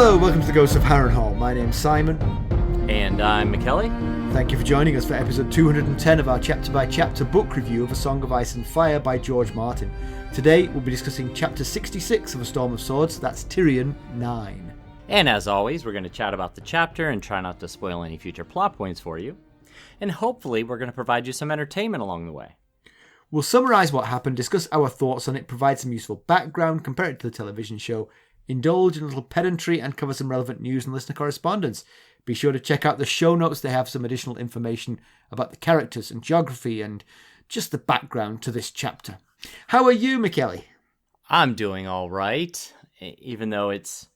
Hello, welcome to the Ghosts of Harrenhal. My name's Simon. And I'm Mackelly. Thank you for joining us for episode 210 of our chapter-by-chapter book review of A Song of Ice and Fire by George Martin. Today, we'll be discussing chapter 66 of A Storm of Swords, that's Tyrion 9. And as always, we're going to chat about the chapter and try not to spoil any future plot points for you. And hopefully, we're going to provide you some entertainment along the way. We'll summarise what happened, discuss our thoughts on it, provide some useful background, compare it to the television show, indulge in a little pedantry, and cover some relevant news and listener correspondence. Be sure to check out the show notes. They have some additional information about the characters and geography and just the background to this chapter. How are you, Mackelly? I'm doing all right, even though it's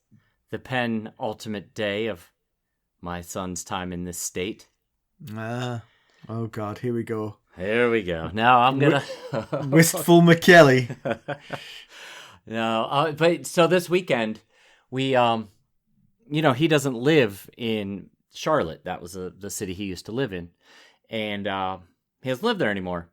the penultimate day of my son's time in this state. Oh God, here we go. There we go. Now I'm going to... Wistful Mackelly. No, but so this weekend, we, he doesn't live in Charlotte. That was the city he used to live in. And he doesn't live there anymore.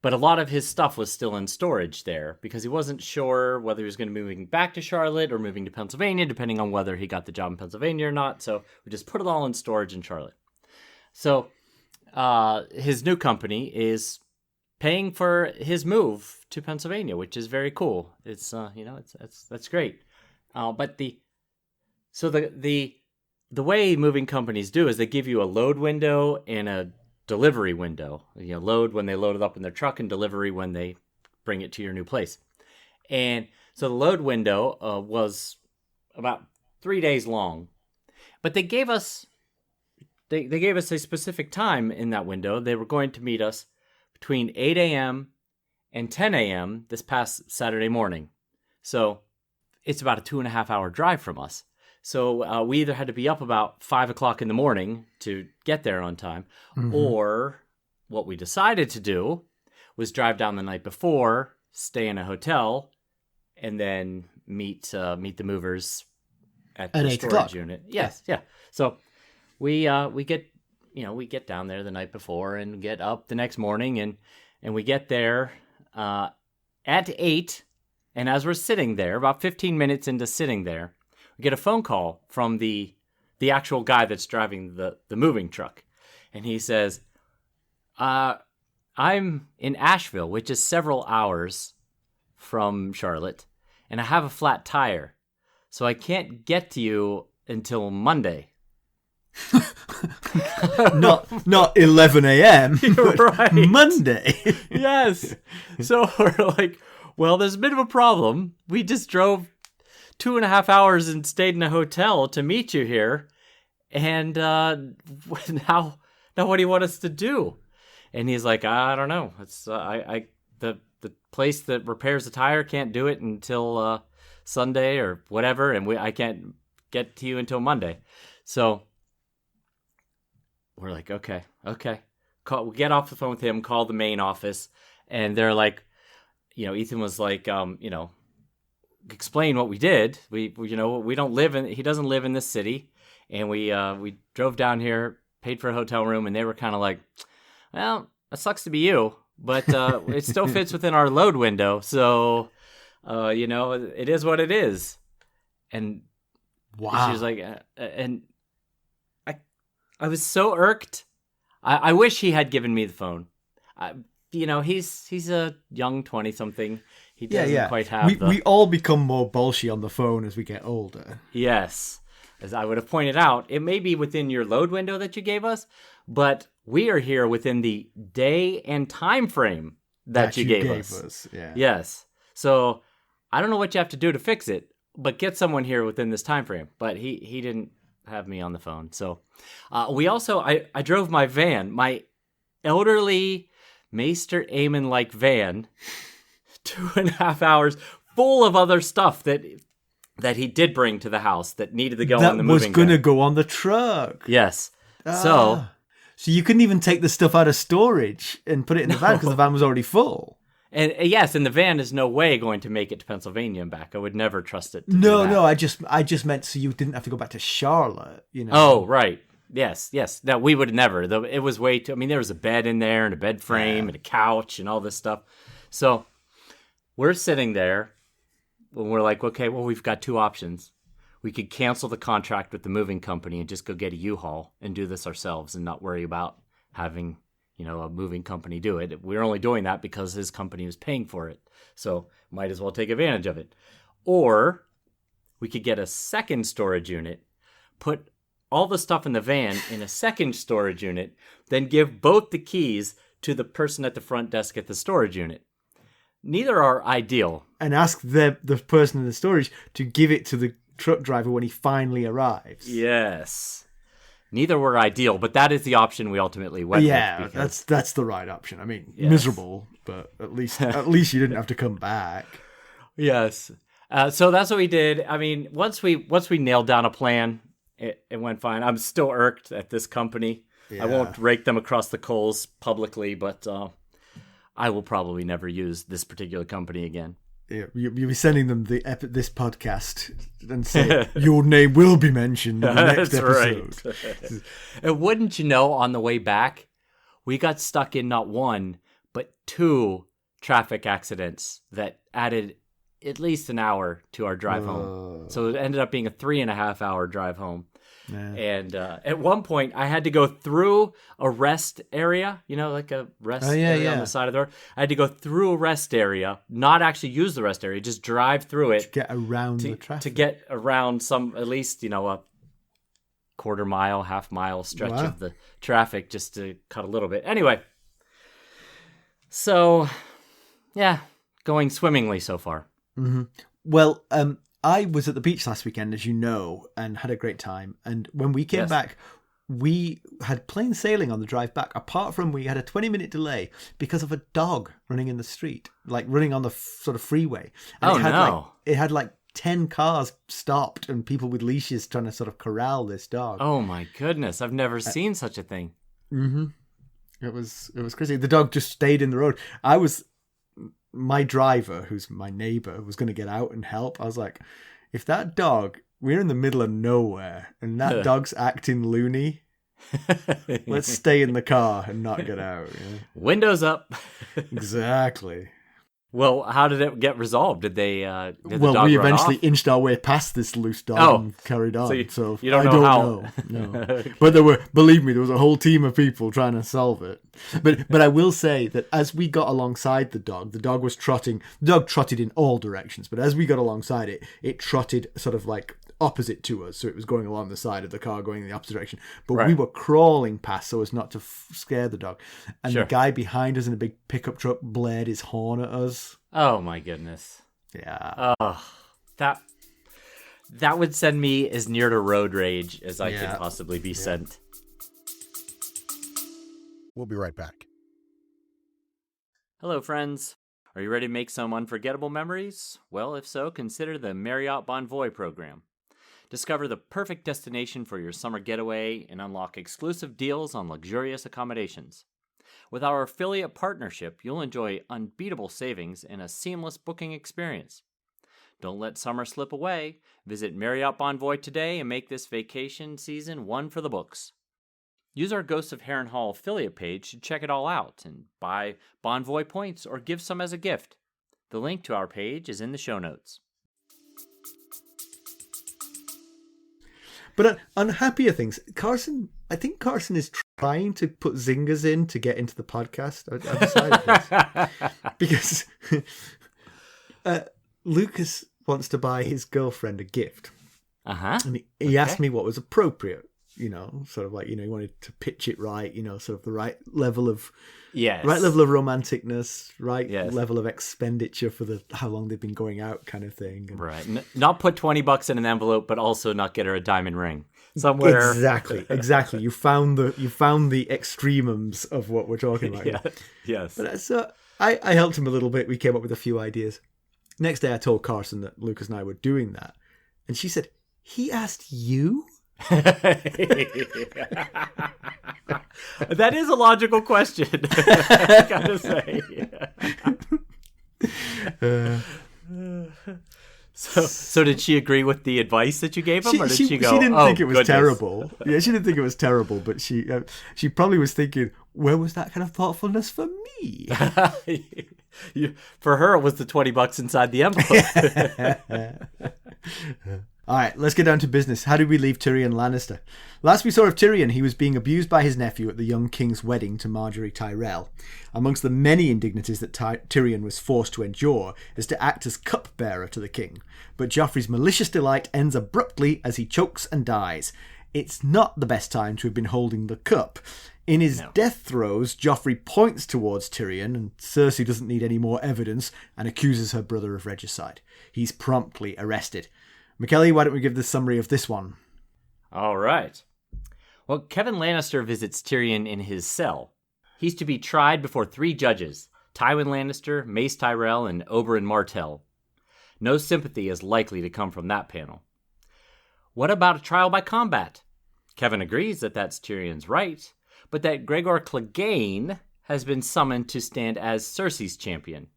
But a lot of his stuff was still in storage there because he wasn't sure whether he was going to be moving back to Charlotte or moving to Pennsylvania, depending on whether he got the job in Pennsylvania or not. So we just put it all in storage in Charlotte. So his new company is paying for his move to Pennsylvania, which is very cool. It's that's great. But the way moving companies do is they give you a load window and a delivery window. Load when they load it up in their truck and delivery when they bring it to your new place. And so the load window was about 3 days long, but they gave us a specific time in that window. They were going to meet us between 8 a.m. and 10 a.m. this past Saturday morning. So it's about a 2.5 hour drive from us. So we either had to be up about 5 o'clock in the morning to get there on time, or what we decided to do was drive down the night before, stay in a hotel, and then meet the movers at the storage unit. Yes, yeah. So we get down there the night before and get up the next morning, and we get there at 8, and as we're sitting there, about 15 minutes into sitting there, we get a phone call from the actual guy that's driving the moving truck, and he says, I'm in Asheville, which is several hours from Charlotte, and I have a flat tire, so I can't get to you until Monday. not 11 a.m. Right. Monday. Yes. So we're like, well, there's a bit of a problem. We just drove 2.5 hours and stayed in a hotel to meet you here, and now what do you want us to do? And he's like, I don't know. It's the place that repairs the tire can't do it until Sunday or whatever, and I can't get to you until Monday. So we're like, okay. We get off the phone with him, call the main office, and they're like, Ethan was like, explain what we did. We don't live in. He doesn't live in this city, and we drove down here, paid for a hotel room, and they were kind of like, well, that sucks to be you, but it still fits within our load window, so it is what it is. And wow, she was like, and I was so irked. I wish he had given me the phone. He's a young 20-something. He doesn't quite have we all become more bolshy on the phone as we get older. Yes. As I would have pointed out, it may be within your load window that you gave us, but we are here within the day and time frame that you gave us. Yeah. Yes. So I don't know what you have to do to fix it, but get someone here within this time frame. But he didn't have me on the phone. So we also, I drove my van, my elderly Mace Tyrell-like van, 2.5 hours full of other stuff that he did bring to the house that needed to go on the moving van. That was going to go on the truck. Yes. So you couldn't even take the stuff out of storage and put it in the van because the van was already full. And yes, and the van is no way going to make it to Pennsylvania and back. I would never trust it. No, I just meant so you didn't have to go back to Charlotte. Oh, right. Yes. No, we would never. It was way too. I mean, there was a bed in there and a bed frame and a couch and all this stuff. So we're sitting there when we're like, okay, well, we've got two options. we could cancel the contract with the moving company and just go get a U-Haul and do this ourselves and not worry about having, a moving company do it. We're only doing that because his company was paying for it. So might as well take advantage of it. Or we could get a second storage unit, put all the stuff in the van in a second storage unit, then give both the keys to the person at the front desk at the storage unit. Neither are ideal. And ask the person in the storage to give it to the truck driver when he finally arrives. Yes. Neither were ideal, but that is the option we ultimately went with. Yeah, that's the right option. I mean, miserable, but at least you didn't have to come back. Yes. So that's what we did. I mean, once we nailed down a plan, it went fine. I'm still irked at this company. Yeah. I won't rake them across the coals publicly, but I will probably never use this particular company again. Yeah, you'll be sending them this podcast and say your name will be mentioned in the next episode. Right. And wouldn't you know, on the way back, we got stuck in not one, but 2 traffic accidents that added at least an hour to our drive home. So it ended up being a 3.5-hour drive home. Yeah. And at one point, I had to go through a rest area, like a rest area on the side of the road. I had to go through a rest area, not actually use the rest area, just drive through it. To get around the traffic. To get around at least, a quarter mile, half mile stretch of the traffic just to cut a little bit. Anyway, so, going swimmingly so far. Mm-hmm. Well, I was at the beach last weekend, as you know, and had a great time. And when we came back, we had plain sailing on the drive back, apart from we had a 20-minute delay because of a dog running in the street, like running on the sort of freeway. And it had like 10 cars stopped and people with leashes trying to sort of corral this dog. Oh my goodness. I've never seen such a thing. Mm-hmm. It was crazy. The dog just stayed in the road. My driver, who's my neighbor, was going to get out and help. I was like, if that dog, we're in the middle of nowhere and that dog's acting loony, let's stay in the car and not get out. Yeah? Windows up. Exactly. Well, how did it get resolved? Did they? We eventually inched our way past this loose dog and carried on. So you don't know how. No. But believe me, there was a whole team of people trying to solve it. But I will say that as we got alongside the dog was trotting. The dog trotted in all directions, but as we got alongside it, it trotted sort of like opposite to us, so it was going along the side of the car, going in the opposite direction. But we were crawling past so as not to scare the dog. And the guy behind us in a big pickup truck blared his horn at us. Oh my goodness! Yeah. Oh, that would send me as near to road rage as I could possibly be sent. We'll be right back. Hello, friends. Are you ready to make some unforgettable memories? Well, if so, consider the Marriott Bonvoy program. Discover the perfect destination for your summer getaway and unlock exclusive deals on luxurious accommodations. With our affiliate partnership, you'll enjoy unbeatable savings and a seamless booking experience. Don't let summer slip away. Visit Marriott Bonvoy today and make this vacation season one for the books. Use our Ghosts of Harrenhal affiliate page to check it all out and buy Bonvoy points or give some as a gift. The link to our page is in the show notes. But on happier things, I think Carson is trying to put zingers in to get into the podcast. I decided this. Because Lucas wants to buy his girlfriend a gift. Uh-huh. And he asked me what was appropriate. Sort of like, he wanted to pitch it right, sort of the right level of romanticness, level of expenditure for how long they've been going out kind of thing. And right. Not put $20 in an envelope, but also not get her a diamond ring somewhere. Exactly. You found the extremums of what we're talking about. Yeah. Yes. But so I helped him a little bit. We came up with a few ideas. Next day I told Carson that Lucas and I were doing that. And she said, "He asked you?" That is a logical question. I gotta say. So did she agree with the advice that you gave him, or did she go? She didn't think it was terrible. Yeah, she didn't think it was terrible, but she probably was thinking, where was that kind of thoughtfulness for me? For her, it was the $20 inside the envelope. Alright, let's get down to business. How did we leave Tyrion Lannister? Last we saw of Tyrion, he was being abused by his nephew at the young king's wedding to Margaery Tyrell. Amongst the many indignities that Tyrion was forced to endure is to act as cupbearer to the king. But Joffrey's malicious delight ends abruptly as he chokes and dies. It's not the best time to have been holding the cup. In his death throes, Joffrey points towards Tyrion, and Cersei doesn't need any more evidence and accuses her brother of regicide. He's promptly arrested. Mackelly, why don't we give the summary of this one? All right. Well, Kevan Lannister visits Tyrion in his cell. He's to be tried before 3 judges, Tywin Lannister, Mace Tyrell, and Oberyn Martell. No sympathy is likely to come from that panel. What about a trial by combat? Kevan agrees that that's Tyrion's right, but that Gregor Clegane has been summoned to stand as Cersei's champion.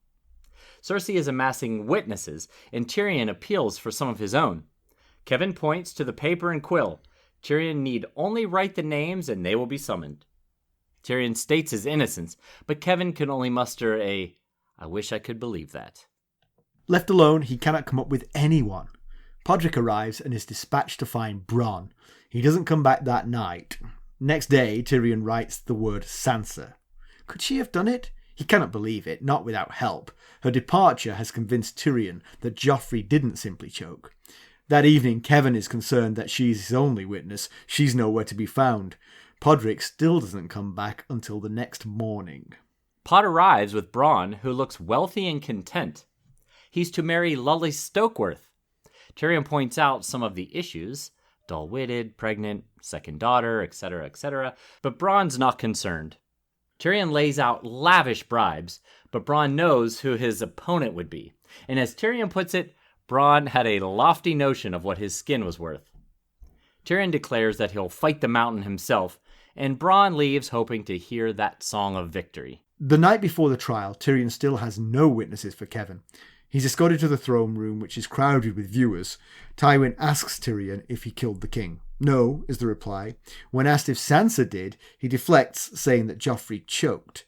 Cersei is amassing witnesses, and Tyrion appeals for some of his own. Kevan points to the paper and quill. Tyrion need only write the names and they will be summoned. Tyrion states his innocence, but Kevan can only muster a, "I wish I could believe that." Left alone, he cannot come up with anyone. Podrick arrives and is dispatched to find Bronn. He doesn't come back that night. Next day, Tyrion writes the word Sansa. Could she have done it? He cannot believe it, not without help. Her departure has convinced Tyrion that Joffrey didn't simply choke. That evening, Kevan is concerned that she's his only witness. She's nowhere to be found. Podrick still doesn't come back until the next morning. Pod arrives with Bronn, who looks wealthy and content. He's to marry Lully Stokeworth. Tyrion points out some of the issues, dull-witted, pregnant, second daughter, etc., but Bronn's not concerned. Tyrion lays out lavish bribes, but Bronn knows who his opponent would be. And as Tyrion puts it, Bronn had a lofty notion of what his skin was worth. Tyrion declares that he'll fight the mountain himself, and Bronn leaves hoping to hear that song of victory. The night before the trial, Tyrion still has no witnesses for Kevan. He's escorted to the throne room, which is crowded with viewers. Tywin asks Tyrion if he killed the king. No, is the reply. When asked if Sansa did, he deflects, saying that Joffrey choked.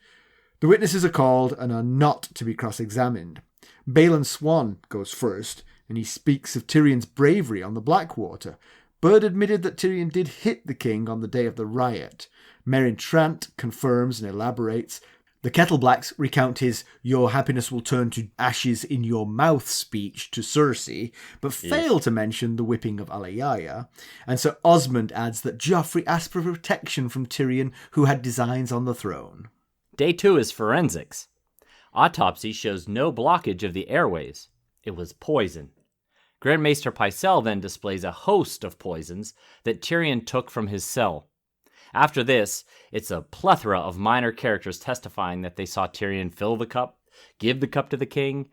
The witnesses are called and are not to be cross-examined. Balon Swan goes first, and he speaks of Tyrion's bravery on the Blackwater. Byrd admitted that Tyrion did hit the king on the day of the riot. Meryn Trant confirms and elaborates. The Kettleblacks recount his "your happiness will turn to ashes in your mouth" speech to Cersei, but fail to mention the whipping of Alayaya. And Sir Osmond adds that Joffrey asked for protection from Tyrion, who had designs on the throne. Day 2 is forensics. Autopsy shows no blockage of the airways. It was poison. Grand Maester Pycelle then displays a host of poisons that Tyrion took from his cell. After this, it's a plethora of minor characters testifying that they saw Tyrion fill the cup, give the cup to the king,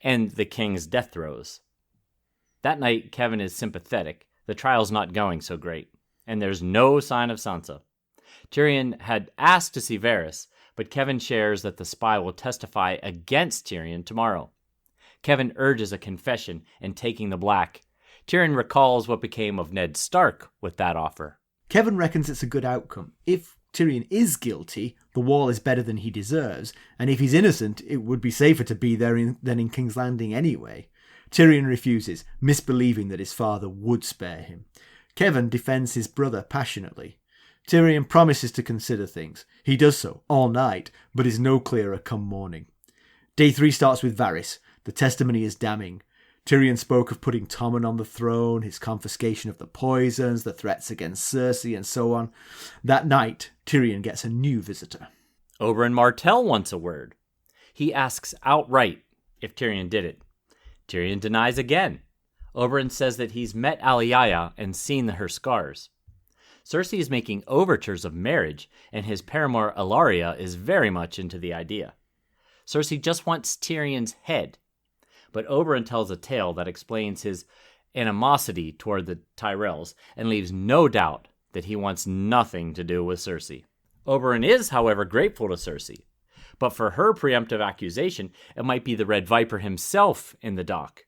and the king's death throes. That night, Kevan is sympathetic. The trial's not going so great, and there's no sign of Sansa. Tyrion had asked to see Varys, but Kevan shares that the spy will testify against Tyrion tomorrow. Kevan urges a confession and taking the black. Tyrion recalls what became of Ned Stark with that offer. Kevan reckons it's a good outcome. If Tyrion is guilty, the wall is better than he deserves, and if he's innocent, it would be safer to be there than in King's Landing anyway. Tyrion refuses, misbelieving that his father would spare him. Kevan defends his brother passionately. Tyrion promises to consider things. He does so, all night, but is no clearer come morning. Day 3 starts with Varys. The testimony is damning. Tyrion spoke of putting Tommen on the throne, his confiscation of the poisons, the threats against Cersei, and so on. That night, Tyrion gets a new visitor. Oberyn Martell wants a word. He asks outright if Tyrion did it. Tyrion denies again. Oberyn says that he's met Alayaya and seen her scars. Cersei is making overtures of marriage, and his paramour Ellaria is very much into the idea. Cersei just wants Tyrion's head. But Oberyn tells a tale that explains his animosity toward the Tyrells and leaves no doubt that he wants nothing to do with Cersei. Oberyn is, however, grateful to Cersei, but for her preemptive accusation, it might be the Red Viper himself in the dock.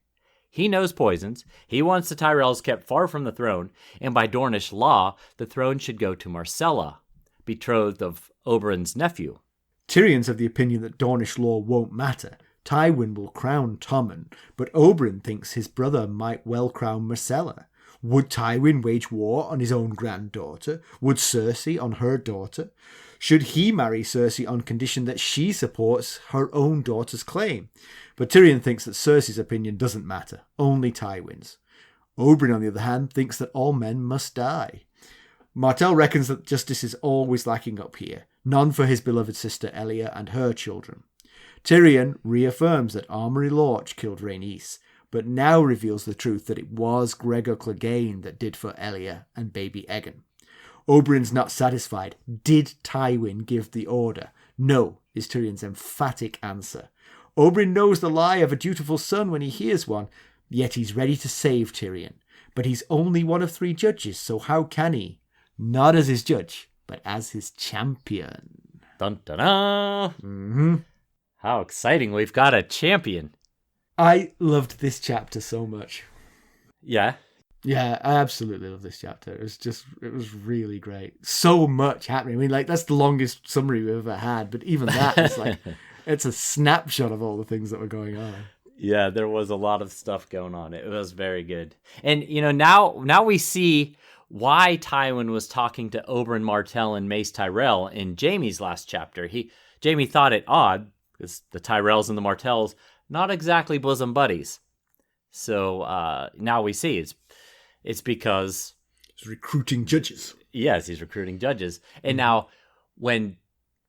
He knows poisons, he wants the Tyrells kept far from the throne, and by Dornish law, the throne should go to Myrcella, betrothed of Oberyn's nephew. Tyrion's of the opinion that Dornish law won't matter. Tywin will crown Tommen, but Oberyn thinks his brother might well crown Myrcella. Would Tywin wage war on his own granddaughter? Would Cersei on her daughter? Should he marry Cersei on condition that she supports her own daughter's claim? But Tyrion thinks that Cersei's opinion doesn't matter, only Tywin's. Oberyn, on the other hand, thinks that all men must die. Martell reckons that justice is always lacking up here, none for his beloved sister Elia and her children. Tyrion reaffirms that Armory Lorch killed Rhaenys, but now reveals the truth that it was Gregor Clegane that did for Elia and baby Aegon. Oberyn's not satisfied. Did Tywin give the order? No, is Tyrion's emphatic answer. Oberyn knows the lie of a dutiful son when he hears one, yet he's ready to save Tyrion. But he's only one of 3 judges, so how can he? Not as his judge, but as his champion. Dun dun dun! Mm-hmm. How exciting, we've got a champion. I loved this chapter so much. Yeah. Yeah, I absolutely love this chapter. It was really great. So much happening. I mean, like, that's the longest summary we've ever had, but even that is like, it's a snapshot of all the things that were going on. Yeah, there was a lot of stuff going on. It was very good. And, you know, now we see why Tywin was talking to Oberyn Martell and Mace Tyrell in Jaime's last chapter. Jaime thought it odd, because the Tyrells and the Martells, not exactly bosom buddies. So now we see it's because... He's recruiting judges. Yes, he's recruiting judges. And now, when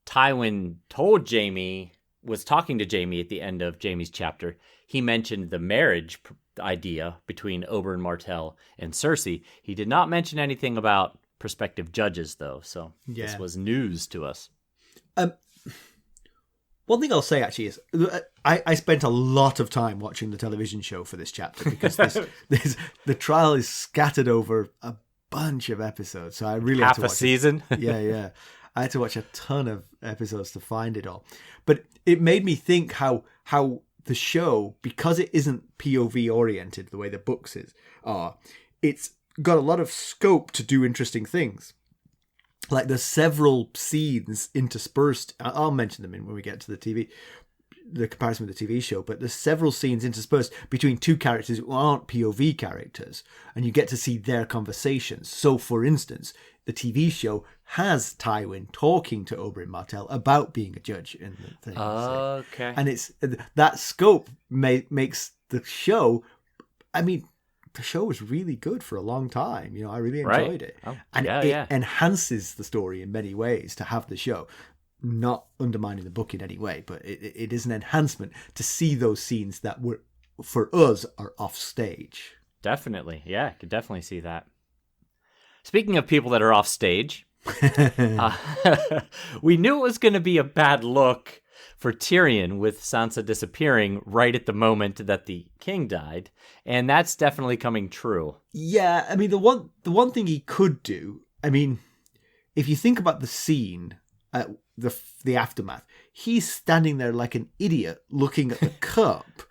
Tywin told Jaime, was talking to Jaime at the end of Jaime's chapter, he mentioned the marriage idea between Oberyn Martell and Cersei. He did not mention anything about prospective judges, though, so this was news to us. One thing I'll say, actually, is I spent a lot of time watching the television show for this chapter because the trial is scattered over a bunch of episodes. So I really had to watch half a season. Yeah. I had to watch a ton of episodes to find it all. But it made me think how the show, because it isn't POV oriented the way the books are, it's got a lot of scope to do interesting things. Like, there's several scenes interspersed. I'll mention them when we get to the comparison with the TV show, but there's several scenes interspersed between 2 characters who aren't POV characters, and you get to see their conversations. So, for instance, the TV show has Tywin talking to Oberyn Martell about being a judge in the thing. Okay. And it's that scope makes the show, I mean, the show was really good for a long time. You know, I really enjoyed it. Oh, and it enhances the story in many ways to have the show, not undermining the book in any way, but it is an enhancement to see those scenes that were, for us, are off stage. Definitely. Yeah, I could definitely see that. Speaking of people that are off stage, we knew it was going to be a bad look for Tyrion with Sansa disappearing right at the moment that the king died, and that's definitely coming true. Yeah, I mean, the one thing he could do, I mean, if you think about the scene, the aftermath, he's standing there like an idiot looking at the cup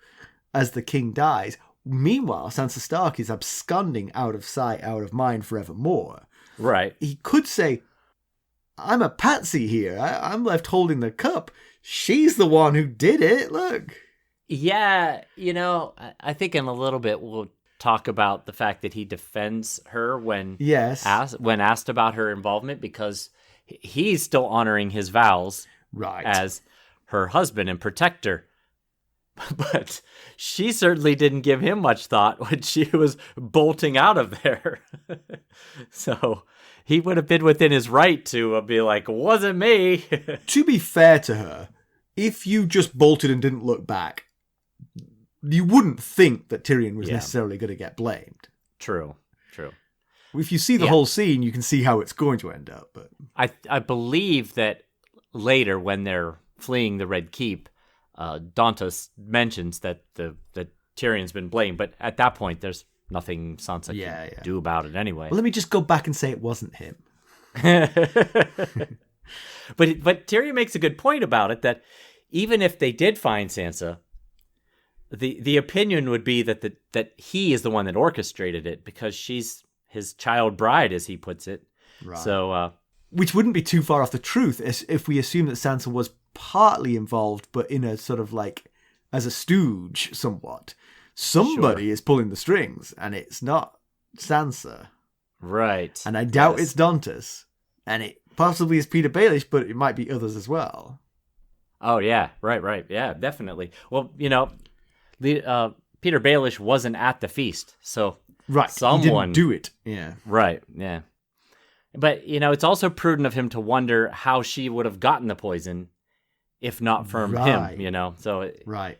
as the king dies. Meanwhile, Sansa Stark is absconding out of sight, out of mind forevermore. Right. He could say, I'm a patsy here. I'm left holding the cup. She's the one who did it. Look. Yeah, you know, I think in a little bit we'll talk about the fact that he defends her when asked about her involvement, because he's still honoring his vows as her husband and protector. But she certainly didn't give him much thought when she was bolting out of there. So he would have been within his right to be like, wasn't me. To be fair to her, if you just bolted and didn't look back, you wouldn't think that Tyrion was necessarily going to get blamed. True. If you see the whole scene, you can see how it's going to end up. But I believe that later, when they're fleeing the Red Keep, Dantas mentions that Tyrion's been blamed, but at that point, there's nothing Sansa can do about it anyway. Well, let me just go back and say it wasn't him. But Tyrion makes a good point about it, that even if they did find Sansa, the opinion would be that he is the one that orchestrated it, because she's his child bride, as he puts it. Right. So, which wouldn't be too far off the truth if we assume that Sansa was partly involved, but in a sort of like as a stooge somewhat. Somebody is pulling the strings, and it's not Sansa. Right. And I doubt it's Dantas. And it possibly is Peter Baelish, but it might be others as well. Oh, yeah. Right. Yeah, definitely. Well, Peter Baelish wasn't at the feast, so someone... he didn't do it. Yeah. Right, yeah. But, it's also prudent of him to wonder how she would have gotten the poison if not from him, So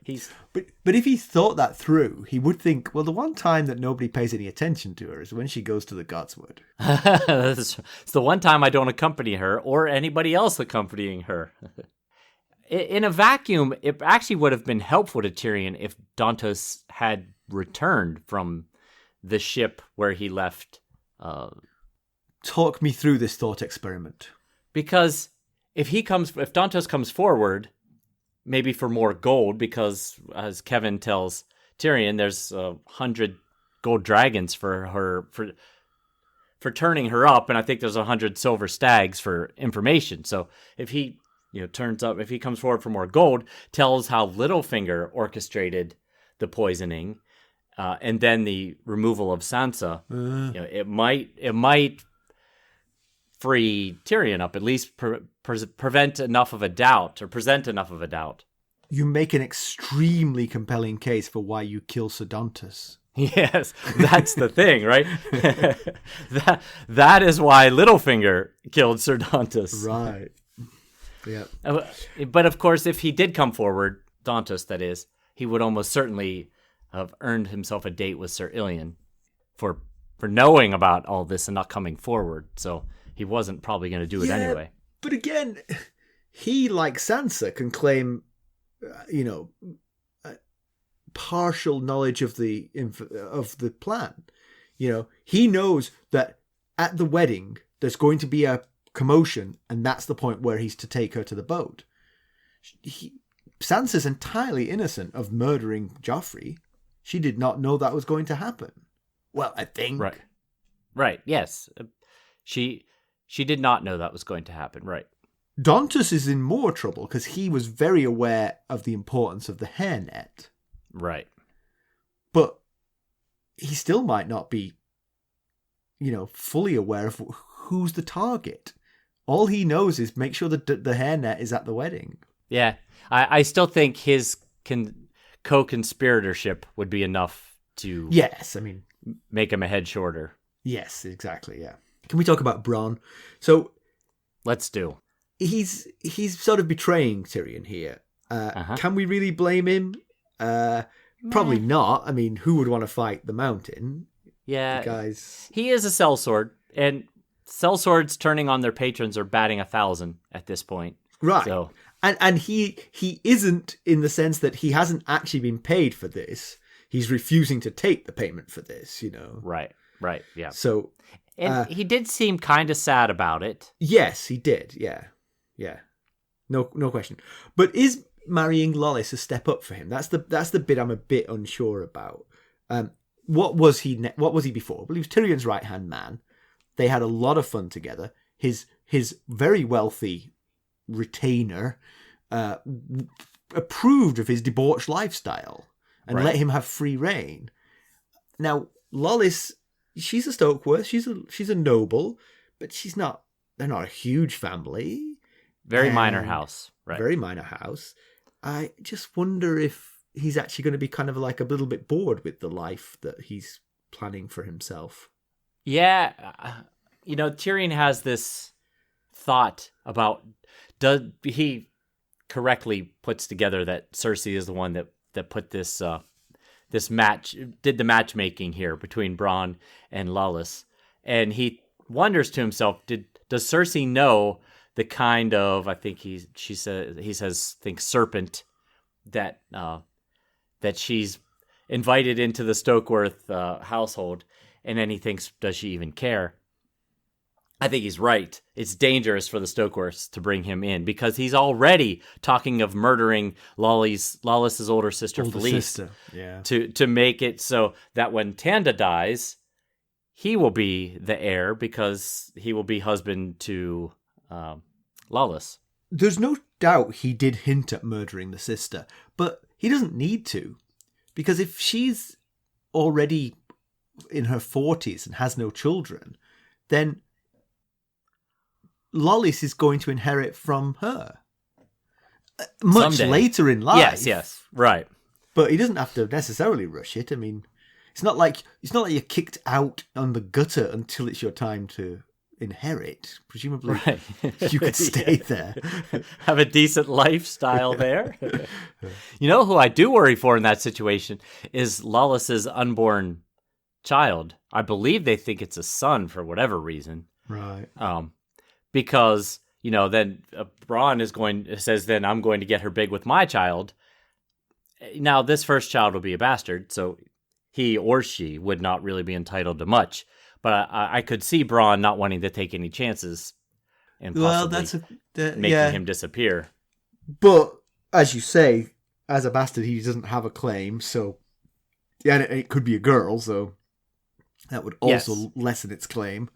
he's... But if he thought that through, he would think, well, the one time that nobody pays any attention to her is when she goes to the Godswood. It's the one time I don't accompany her or anybody else accompanying her. In a vacuum, it actually would have been helpful to Tyrion if Dantos had returned from the ship where he left. Talk me through this thought experiment. Because if Dantos comes forward, maybe for more gold, because as Kevan tells Tyrion, there's 100 gold dragons for turning her up, and I think there's 100 silver stags for information. So if he turns up, if he comes forward for more gold, tells how Littlefinger orchestrated the poisoning, and then the removal of Sansa, it might free Tyrion up, at least prevent enough of a doubt, or present enough of a doubt. You make an extremely compelling case for why you kill Sir Dantas. Yes, that's the thing, right? that is why Littlefinger killed Sir Dantas. Right. Yeah. But of course, if he did come forward, Dantas, that is, he would almost certainly have earned himself a date with Sir Ilyn for knowing about all this and not coming forward. So he wasn't probably going to do it anyway. But again, he, like Sansa, can claim, partial knowledge of the plan. He knows that at the wedding there's going to be a commotion, and that's the point where he's to take her to the boat. Sansa's entirely innocent of murdering Joffrey. She did not know that was going to happen. Well, I think. Right. Yes. She did not know that was going to happen. Right. Dantas is in more trouble because he was very aware of the importance of the hairnet. Right. But he still might not be, fully aware of who's the target. All he knows is make sure that the hairnet is at the wedding. Yeah. I still think his co-conspiratorship would be enough to make him a head shorter. Yes, exactly, yeah. Can we talk about Bronn? So let's do. He's sort of betraying Tyrion here. Can we really blame him? Probably not. I mean, who would want to fight the Mountain? Yeah, guys. He is a sellsword, and sellswords turning on their patrons are batting 1,000 at this point. Right. So. And he isn't, in the sense that he hasn't actually been paid for this. He's refusing to take the payment for this, Right, yeah. So... And he did seem kind of sad about it. Yes, he did, yeah. No question. But is marrying Lolis a step up for him? That's the bit I'm a bit unsure about. What was he before? Well, he was Tyrion's right-hand man. They had a lot of fun together. His very wealthy retainer approved of his debauched lifestyle and let him have free reign. Now, Lolis, she's a Stokeworth. She's a noble, but they're not a huge family. Very minor house, right? Very minor house. I just wonder if he's actually going to be kind of like a little bit bored with the life that he's planning for himself. Yeah. Tyrion has this thought about, he correctly puts together that Cersei is the one that put this did the matchmaking here between Bronn and Lolis. And he wonders to himself, does Cersei know the kind of, I think he says serpent that she's invited into the Stokeworth household, and then he thinks, does she even care? I think he's right. It's dangerous for the Stokeworths to bring him in because he's already talking of murdering Lawless's older sister, Felice, to make it so that when Tanda dies, he will be the heir because he will be husband to Lawless. there's no doubt he did hint at murdering the sister, but he doesn't need to. Because if she's already in her 40s and has no children, then Lollys is going to inherit from her. Much Someday. later in life. Yes, right. But he doesn't have to necessarily rush it. I mean, it's not like you're kicked out on the gutter until it's your time to inherit. Presumably, Right. you could stay there. Have a decent lifestyle there. You know who I do worry for in that situation is Lollys's unborn child. I believe they think it's a son for whatever reason. Right. Because, then Bronn says, then I'm going to get her big with my child. Now, this first child will be a bastard, so he or she would not really be entitled to much. But I could see Bronn not wanting to take any chances and possibly making him disappear. But, as you say, as a bastard, he doesn't have a claim, so... Yeah, and it could be a girl, so that would also lessen its claim.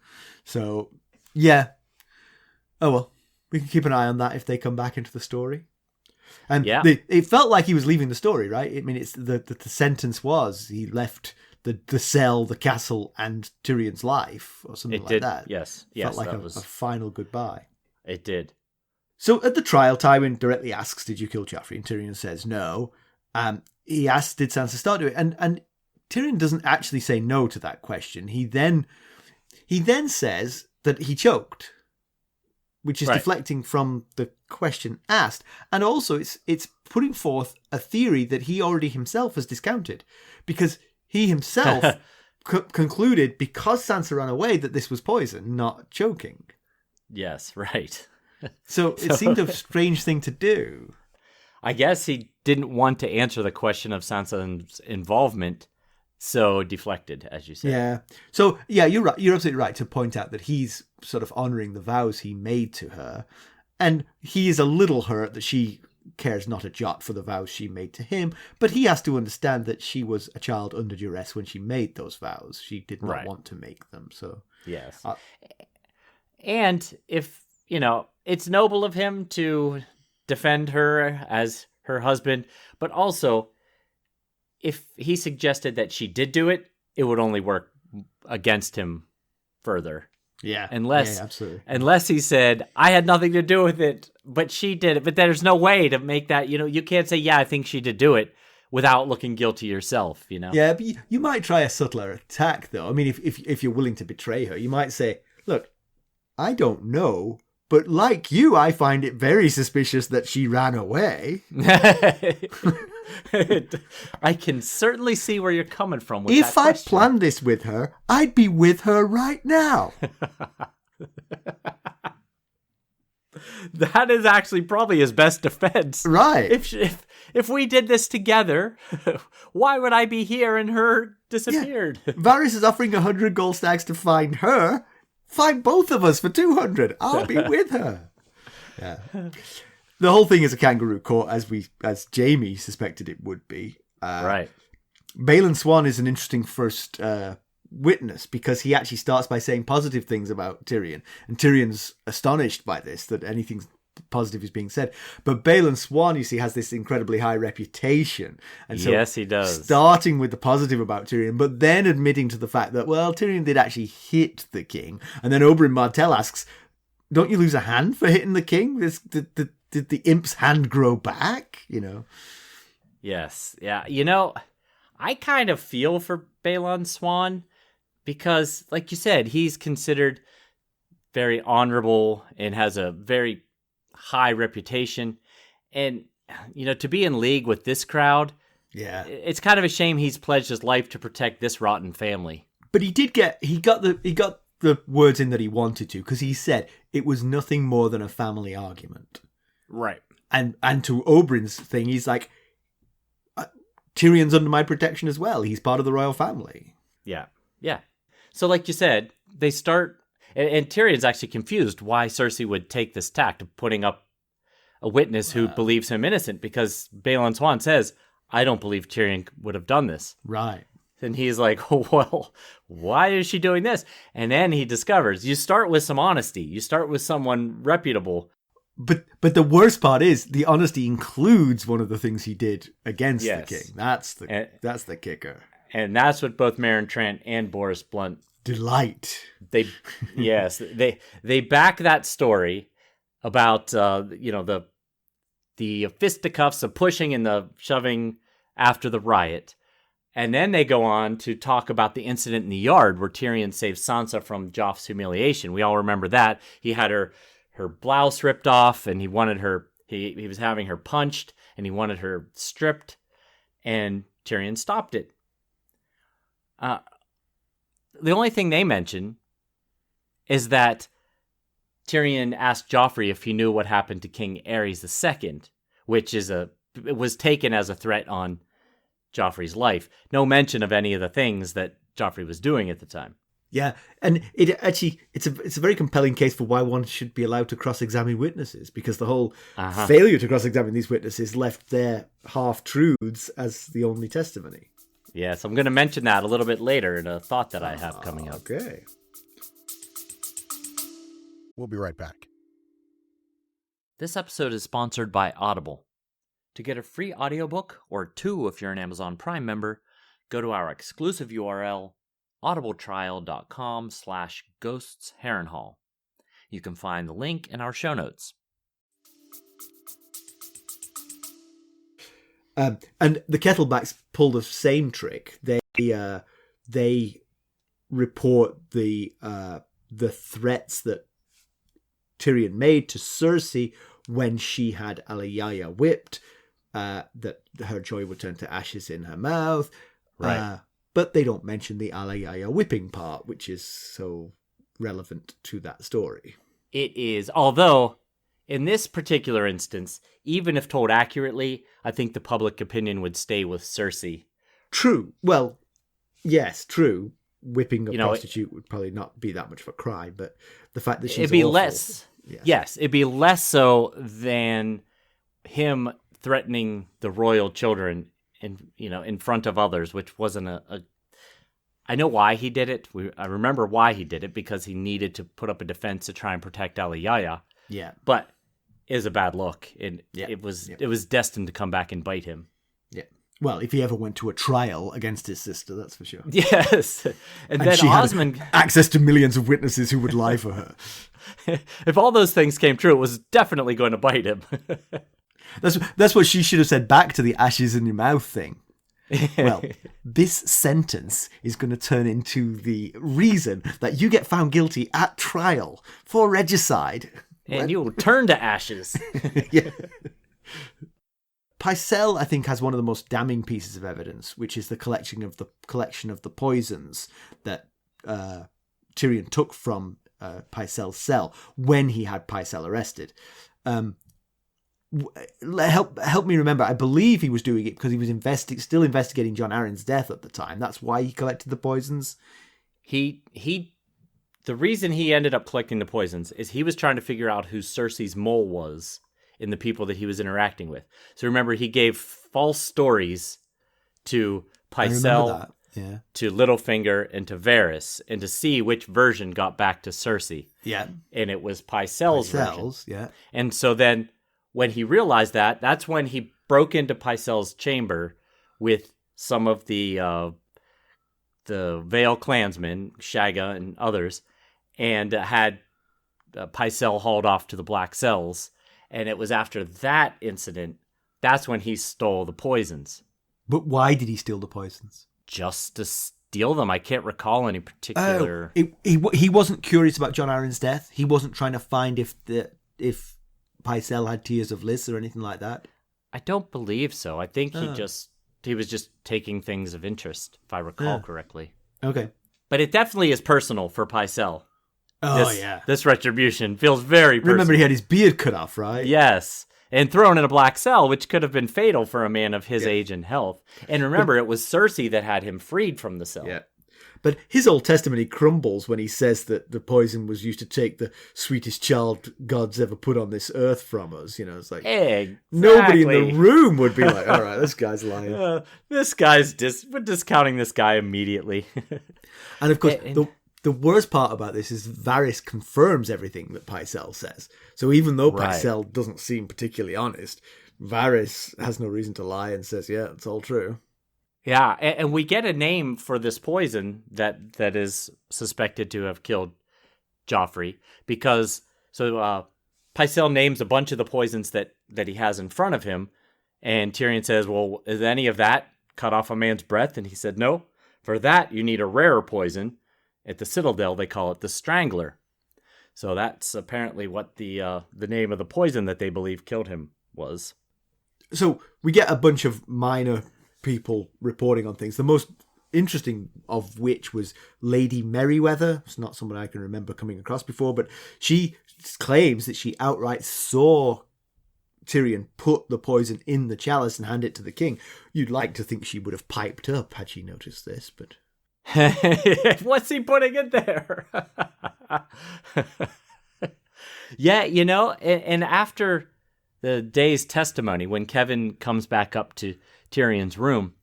So, yeah. Oh, well. We can keep an eye on that if they come back into the story. And it felt like he was leaving the story, right? I mean, it's the sentence was he left the cell, the castle, and Tyrion's life, or something like that. Yes. It felt like a final goodbye. It did. So at the trial, Tywin directly asks, "Did you kill Joffrey?" And Tyrion says no. He asks, "Did Sansa start doing it?" And Tyrion doesn't actually say no to that question. He then says that he choked, which is deflecting from the question asked. And also it's putting forth a theory that he already himself has discounted, because he himself concluded, because Sansa ran away, that this was poison, not choking. Yes, right. So it seemed a strange thing to do. I guess he didn't want to answer the question of Sansa's involvement, so deflected, as you said. Yeah. So, yeah, you're right. You're absolutely right to point out that he's sort of honouring the vows he made to her. And he is a little hurt that she cares not a jot for the vows she made to him. But he has to understand that she was a child under duress when she made those vows. She did not want to make them. So yes. And if, it's noble of him to defend her as her husband, but also if he suggested that she did do it, it would only work against him further. Yeah. Absolutely. Unless he said, I had nothing to do with it, but she did it. But there's no way to make that, you can't say, yeah, I think she did do it without looking guilty yourself, Yeah, but you might try a subtler attack, though. I mean, if you're willing to betray her, you might say, look, I don't know, but like you, I find it very suspicious that she ran away. I can certainly see where you're coming from with if that I planned this with her, I'd be with her right now. That is actually probably his best defense. Right. If we did this together, why would I be here and her disappeared? Yeah. Varys is offering 100 gold stacks to find her. Find both of us for 200. I'll be with her. Yeah. The whole thing is a kangaroo court, as Jamie suspected it would be. Right. Balon Swan is an interesting first witness, because he actually starts by saying positive things about Tyrion. And Tyrion's astonished by this, that anything positive is being said. But Balon Swan, you see, has this incredibly high reputation. And so yes, he does. Starting with the positive about Tyrion, but then admitting to the fact that, well, Tyrion did actually hit the king. And then Oberyn Martell asks, don't you lose a hand for hitting the king? Did the imp's hand grow back? Yes. Yeah. I kind of feel for Balon Swan because, like you said, he's considered very honorable and has a very high reputation. And, to be in league with this crowd, it's kind of a shame he's pledged his life to protect this rotten family. But he got the words in that he wanted to, because he said it was nothing more than a family argument. Right. And to Oberyn's thing, he's like, Tyrion's under my protection as well. He's part of the royal family. Yeah. Yeah. So like you said, they start, and Tyrion's actually confused why Cersei would take this tact of putting up a witness who believes him innocent, because Balon Swan says, I don't believe Tyrion would have done this. Right. And he's like, well, why is she doing this? And then he discovers, you start with some honesty. You start with someone reputable. But the worst part is the honesty includes one of the things he did against the king. That's the kicker. And that's what both Meryn Trant and Boris Blunt delight. They back that story about the fisticuffs of pushing and the shoving after the riot. And then they go on to talk about the incident in the yard where Tyrion saved Sansa from Joff's humiliation. We all remember that. He had her blouse ripped off, and he wanted her. He was having her punched, and he wanted her stripped, and Tyrion stopped it. The only thing they mention is that Tyrion asked Joffrey if he knew what happened to King Aerys II, which it was taken as a threat on Joffrey's life. No mention of any of the things that Joffrey was doing at the time. Yeah, and it's a very compelling case for why one should be allowed to cross-examine witnesses, because the whole failure to cross-examine these witnesses left their half-truths as the only testimony. Yes, I'm going to mention that a little bit later in a thought that I have coming up. Okay. We'll be right back. This episode is sponsored by Audible. To get a free audiobook, or 2 if you're an Amazon Prime member, go to our exclusive URL, audibletrial.com/ghostsharrenhal. You can find the link in our show notes. And the Kettlebacks pull the same trick. They report the threats that Tyrion made to Cersei when she had Alayaya whipped, that her joy would turn to ashes in her mouth. Right. But they don't mention the Alayaya whipping part, which is so relevant to that story. It is, although in this particular instance, even if told accurately, I think the public opinion would stay with Cersei. True. Well, yes, true. Whipping a prostitute would probably not be that much of a crime, but the fact that she's it'd be awful, less. Yes, it'd be less so than him threatening the royal children in front of others, which wasn't I know why he did it. I remember why he did it, because he needed to put up a defense to try and protect Alayaya. Yeah, but it was a bad look, and it was destined to come back and bite him. Yeah. Well, if he ever went to a trial against his sister, that's for sure. Yes, and then she Osmond had access to millions of witnesses who would lie for her. If all those things came true, it was definitely going to bite him. That's what she should have said back to the ashes in your mouth thing. Well, this sentence is going to turn into the reason that you get found guilty at trial for regicide. And you will turn to ashes. Yeah. Pycelle, I think, has one of the most damning pieces of evidence, which is the collection of the poisons that Tyrion took from Pycelle's cell when he had Pycelle arrested. Help me remember. I believe he was doing it because he was still investigating Jon Arryn's death at the time. That's why he collected the poisons. The reason he ended up collecting the poisons is he was trying to figure out who Cersei's mole was in the people that he was interacting with. So remember, he gave false stories to Pycelle, to Littlefinger, and to Varys, and to see which version got back to Cersei. Yeah. And it was Pycelle's version. Yeah. And so then when he realized that, that's when he broke into Pycelle's chamber with some of the Vale clansmen, Shagga and others, and had Pycelle hauled off to the Black Cells. And it was after that incident, that's when he stole the poisons. But why did he steal the poisons? Just to steal them. I can't recall any particular... He wasn't curious about Jon Arryn's death? He wasn't trying to find if Pycelle had tears of Lys or anything like that? I don't believe so. I think he was just taking things of interest, if I recall correctly. Okay. But it definitely is personal for Pycelle. Oh, This retribution feels very personal. Remember, he had his beard cut off, right? Yes. And thrown in a black cell, which could have been fatal for a man of his age and health. And remember, it was Cersei that had him freed from the cell. Yeah. But his old testimony crumbles when he says that the poison was used to take the sweetest child God's ever put on this earth from us. It's like nobody in the room would be like, all right, this guy's lying. We're discounting this guy immediately. And of course, the worst part about this is Varys confirms everything that Pycelle says. So even though Pycelle doesn't seem particularly honest, Varys has no reason to lie and says, yeah, it's all true. Yeah, and we get a name for this poison that is suspected to have killed Joffrey, because Pycelle names a bunch of the poisons that he has in front of him, and Tyrion says, well, is any of that cut off a man's breath? And he said, no. For that, you need a rarer poison. At the Citadel, they call it the Strangler. So that's apparently what the name of the poison that they believe killed him was. So we get a bunch of minor people reporting on things. The most interesting of which was Lady Merryweather. It's not someone I can remember coming across before, but she claims that she outright saw Tyrion put the poison in the chalice and hand it to the king. You'd like to think she would have piped up had she noticed this, but... What's he putting in there? Yeah, and after the day's testimony, when Kevan comes back up to Tyrion's room,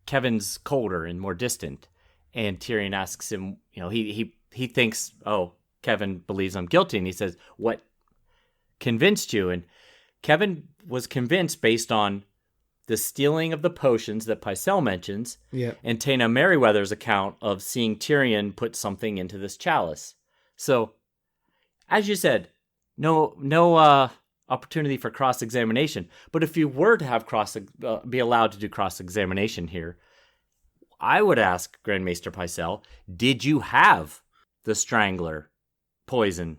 Kevin's colder and more distant, and Tyrion asks him, he thinks, oh, Kevan believes I'm guilty, and he says, what convinced you? And Kevan was convinced based on the stealing of the potions that Pycelle mentions, and Taena Merryweather's account of seeing Tyrion put something into this chalice. So, as you said, no opportunity for cross-examination. But if you were to have be allowed to do cross-examination here, I would ask Grand Maester Pycelle, did you have the Strangler poison?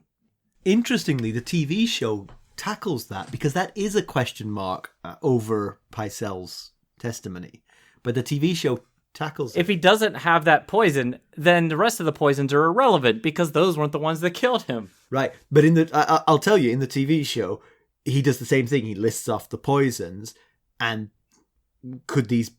Interestingly, the TV show tackles that, because that is a question mark over Pycelle's testimony. But the TV show tackles it. If he doesn't have that poison, then the rest of the poisons are irrelevant, because those weren't the ones that killed him. Right. But I'll tell you, in the TV show, he does the same thing. He lists off the poisons, and would these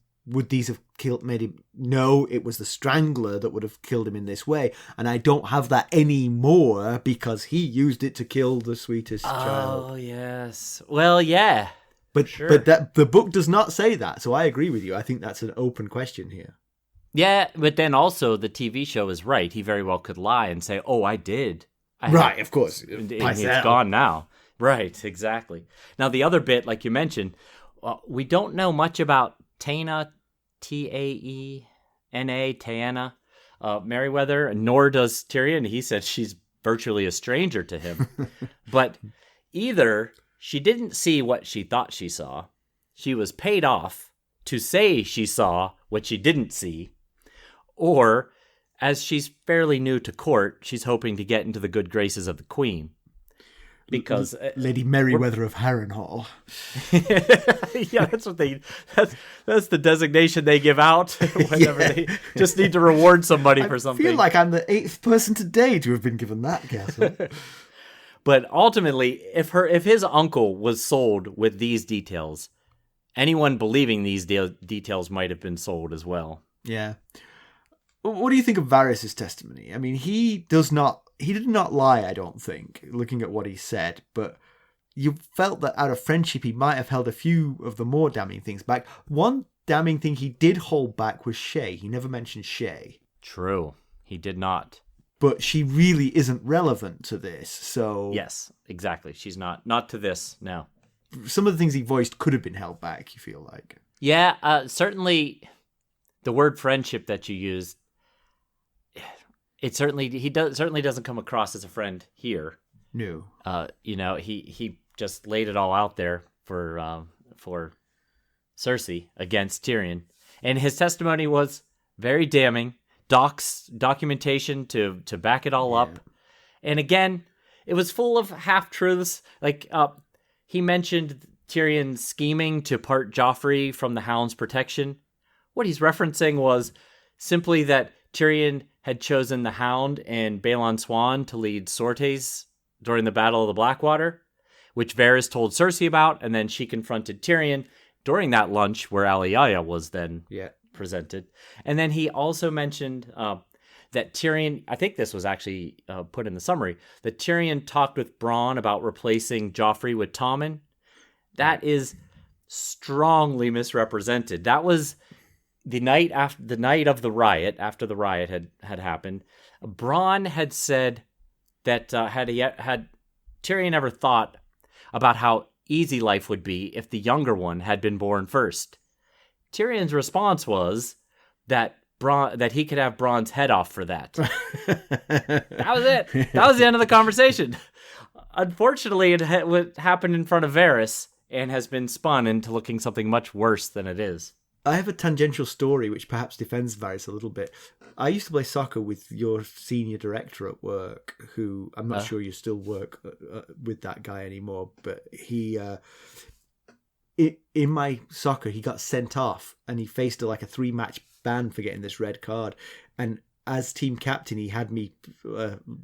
have made him? No, it was the Strangler that would have killed him in this way, and I don't have that anymore because he used it to kill the sweetest child. Oh yes, well, yeah, but sure. But that the book does not say that, so I agree with you. I think that's an open question here. Yeah, but then also the TV show is right. He very well could lie and say, "Oh, I did." Right, of course. And it's gone now. Right, exactly. Now the other bit, like you mentioned, we don't know much about Taena. Taena Merryweather, nor does Tyrion. He said she's virtually a stranger to him. But either she didn't see what she thought she saw, she was paid off to say she saw what she didn't see, or, as she's fairly new to court, she's hoping to get into the good graces of the Queen. Because Lady Merryweather of Harrenhal. Yeah, that's the designation they give out whenever they just need to reward somebody for something. I feel like I'm the 8th person today to have been given that castle. But ultimately, if his uncle was sold with these details, anyone believing these details might have been sold as well. Yeah. What do you think of Varys' testimony? I mean, he did not lie, I don't think, looking at what he said, but you felt that out of friendship he might have held a few of the more damning things back. One damning thing he did hold back was Shay. He never mentioned Shay. True, he did not. But she really isn't relevant to this, so... Yes, exactly. She's not to this, no. Some of the things he voiced could have been held back, you feel like. Yeah, certainly the word friendship that you used, he certainly doesn't come across as a friend here. No. He just laid it all out there for Cersei against Tyrion, and his testimony was very damning. Documentation to back it all up, and again, it was full of half truths. Like he mentioned Tyrion scheming to part Joffrey from the Hound's protection. What he's referencing was simply that Tyrion had chosen the Hound and Balon Swan to lead sorties during the Battle of the Blackwater, which Varys told Cersei about, and then she confronted Tyrion during that lunch where Alyaya was then presented. And then he also mentioned that Tyrion, I think this was actually put in the summary, that Tyrion talked with Bronn about replacing Joffrey with Tommen. That is strongly misrepresented. That was the night of the riot, after the riot had happened, Bronn had said that had Tyrion ever thought about how easy life would be if the younger one had been born first. Tyrion's response was that he could have Bronn's head off for that. That was it. That was the end of the conversation. Unfortunately, it happened in front of Varys and has been spun into looking something much worse than it is. I have a tangential story which perhaps defends Varys a little bit. I used to play soccer with your senior director at work, who I'm not sure you still work with that guy anymore, but he, in my soccer, he got sent off and he faced a 3-match ban for getting this red card. And as team captain, he had me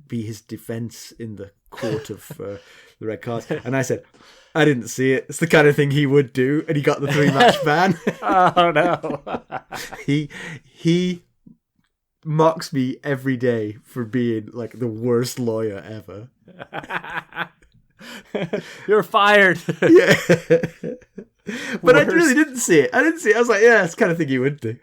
be his defense in the court of the red cards. And I said, I didn't see it. It's the kind of thing he would do. And he got the 3-match ban. Oh, no. He mocks me every day for being the worst lawyer ever. You're fired. Yeah. But I really didn't see it. I was like, yeah, it's the kind of thing he would do.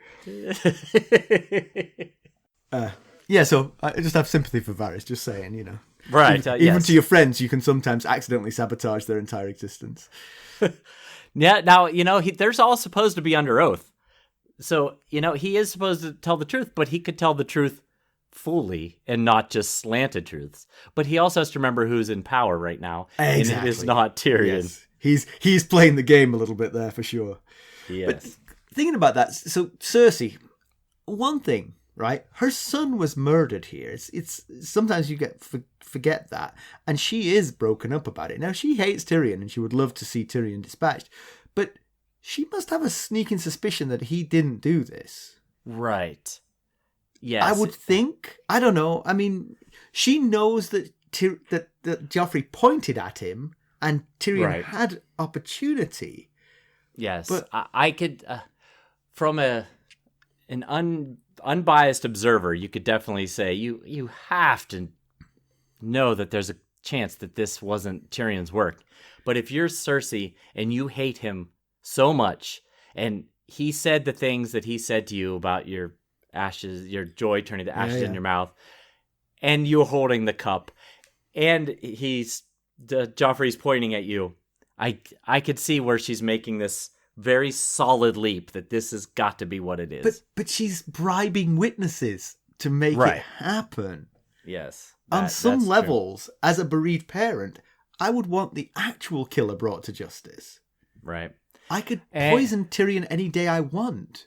Yeah, so I just have sympathy for Varys, just saying, Right. Even to your friends, you can sometimes accidentally sabotage their entire existence. Yeah, now, they're all supposed to be under oath. So, he is supposed to tell the truth, but he could tell the truth fully and not just slanted truths. But he also has to remember who's in power right now. Exactly. And it is not Tyrion. Yes. He's playing the game a little bit there for sure. Yes. But thinking about that, so Cersei, one thing, right? Her son was murdered here. It's sometimes you forget that, and she is broken up about it. Now she hates Tyrion, and she would love to see Tyrion dispatched, but she must have a sneaking suspicion that he didn't do this. Right. Yes. I would think. I don't know. I mean, she knows that that Joffrey pointed at him, and Tyrion had opportunity. Yes, but I could, from an unbiased observer, you could definitely say you have to know that there's a chance that this wasn't Tyrion's work. But if you're Cersei and you hate him so much, and he said the things that he said to you about your ashes, your joy turning to ashes in your mouth, and you're holding the cup, and Joffrey's pointing at you, I could see where she's making this very solid leap that this has got to be what it is. But she's bribing witnesses to make it happen. Yes. On some levels, true. As a bereaved parent, I would want the actual killer brought to justice. Right. I could poison Tyrion any day I want.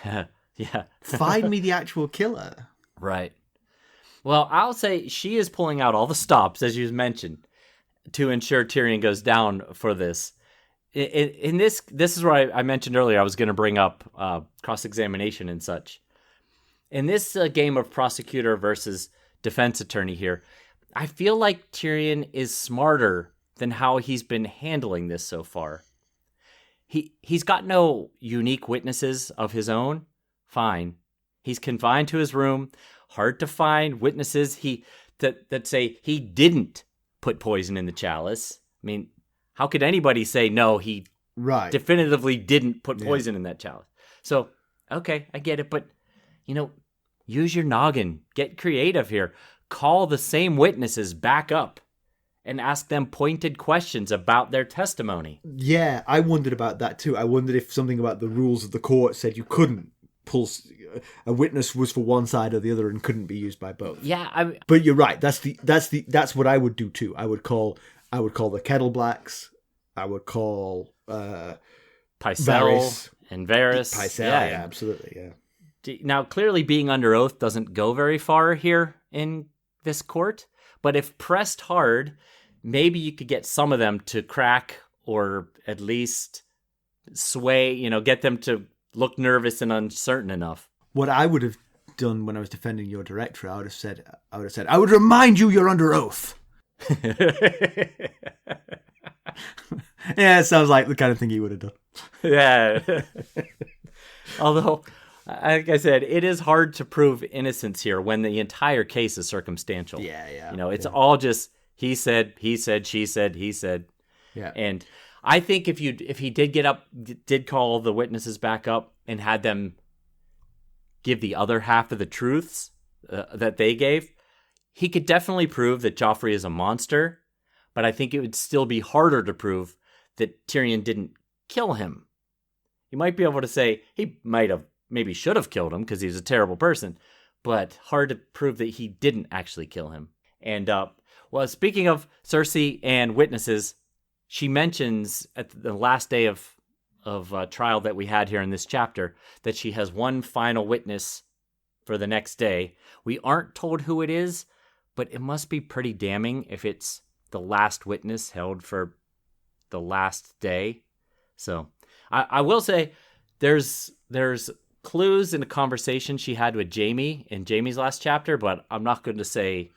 Yeah. Find me the actual killer. Right. Well, I'll say she is pulling out all the stops, as you mentioned, to ensure Tyrion goes down for this. In this is where I mentioned earlier I was going to bring up cross-examination and such. In this game of prosecutor versus defense attorney here, I feel like Tyrion is smarter than how he's been handling this so far. He's got no unique witnesses of his own. Fine. He's confined to his room. Hard to find witnesses that say he didn't put poison in the chalice. I mean, how could anybody say no, he definitively didn't put poison in that chalice? So, okay, I get it, but, use your noggin. Get creative here. Call the same witnesses back up and ask them pointed questions about their testimony. Yeah, I wondered about that too. I wondered if something about the rules of the court said you couldn't pull a witness was for one side or the other and couldn't be used by both. Yeah, but you're right. That's what I would do too. I would call the Kettle Blacks. I would call Pycelle and Varys. Pycelle, yeah, absolutely, yeah. Now, clearly, being under oath doesn't go very far here in this court. But if pressed hard, maybe you could get some of them to crack or at least sway. Get them to look nervous and uncertain enough. What I would have done when I was defending your director, I would have said, I would remind you you're under oath. Yeah, it sounds like the kind of thing he would have done. Yeah. Although, like I said, it is hard to prove innocence here when the entire case is circumstantial. Yeah. It's all just he said, she said, he said. Yeah. And I think if he did get up, did call the witnesses back up and had them give the other half of the truths that they gave, he could definitely prove that Joffrey is a monster, but I think it would still be harder to prove that Tyrion didn't kill him. You might be able to say he maybe should have killed him because he's a terrible person, but hard to prove that he didn't actually kill him. And, well, speaking of Cersei and witnesses, she mentions at the last day of trial that we had here in this chapter that she has one final witness for the next day. We aren't told who it is, but it must be pretty damning if it's the last witness held for the last day. So I will say there's clues in a conversation she had with Jaime in Jaime's last chapter, but I'm not going to say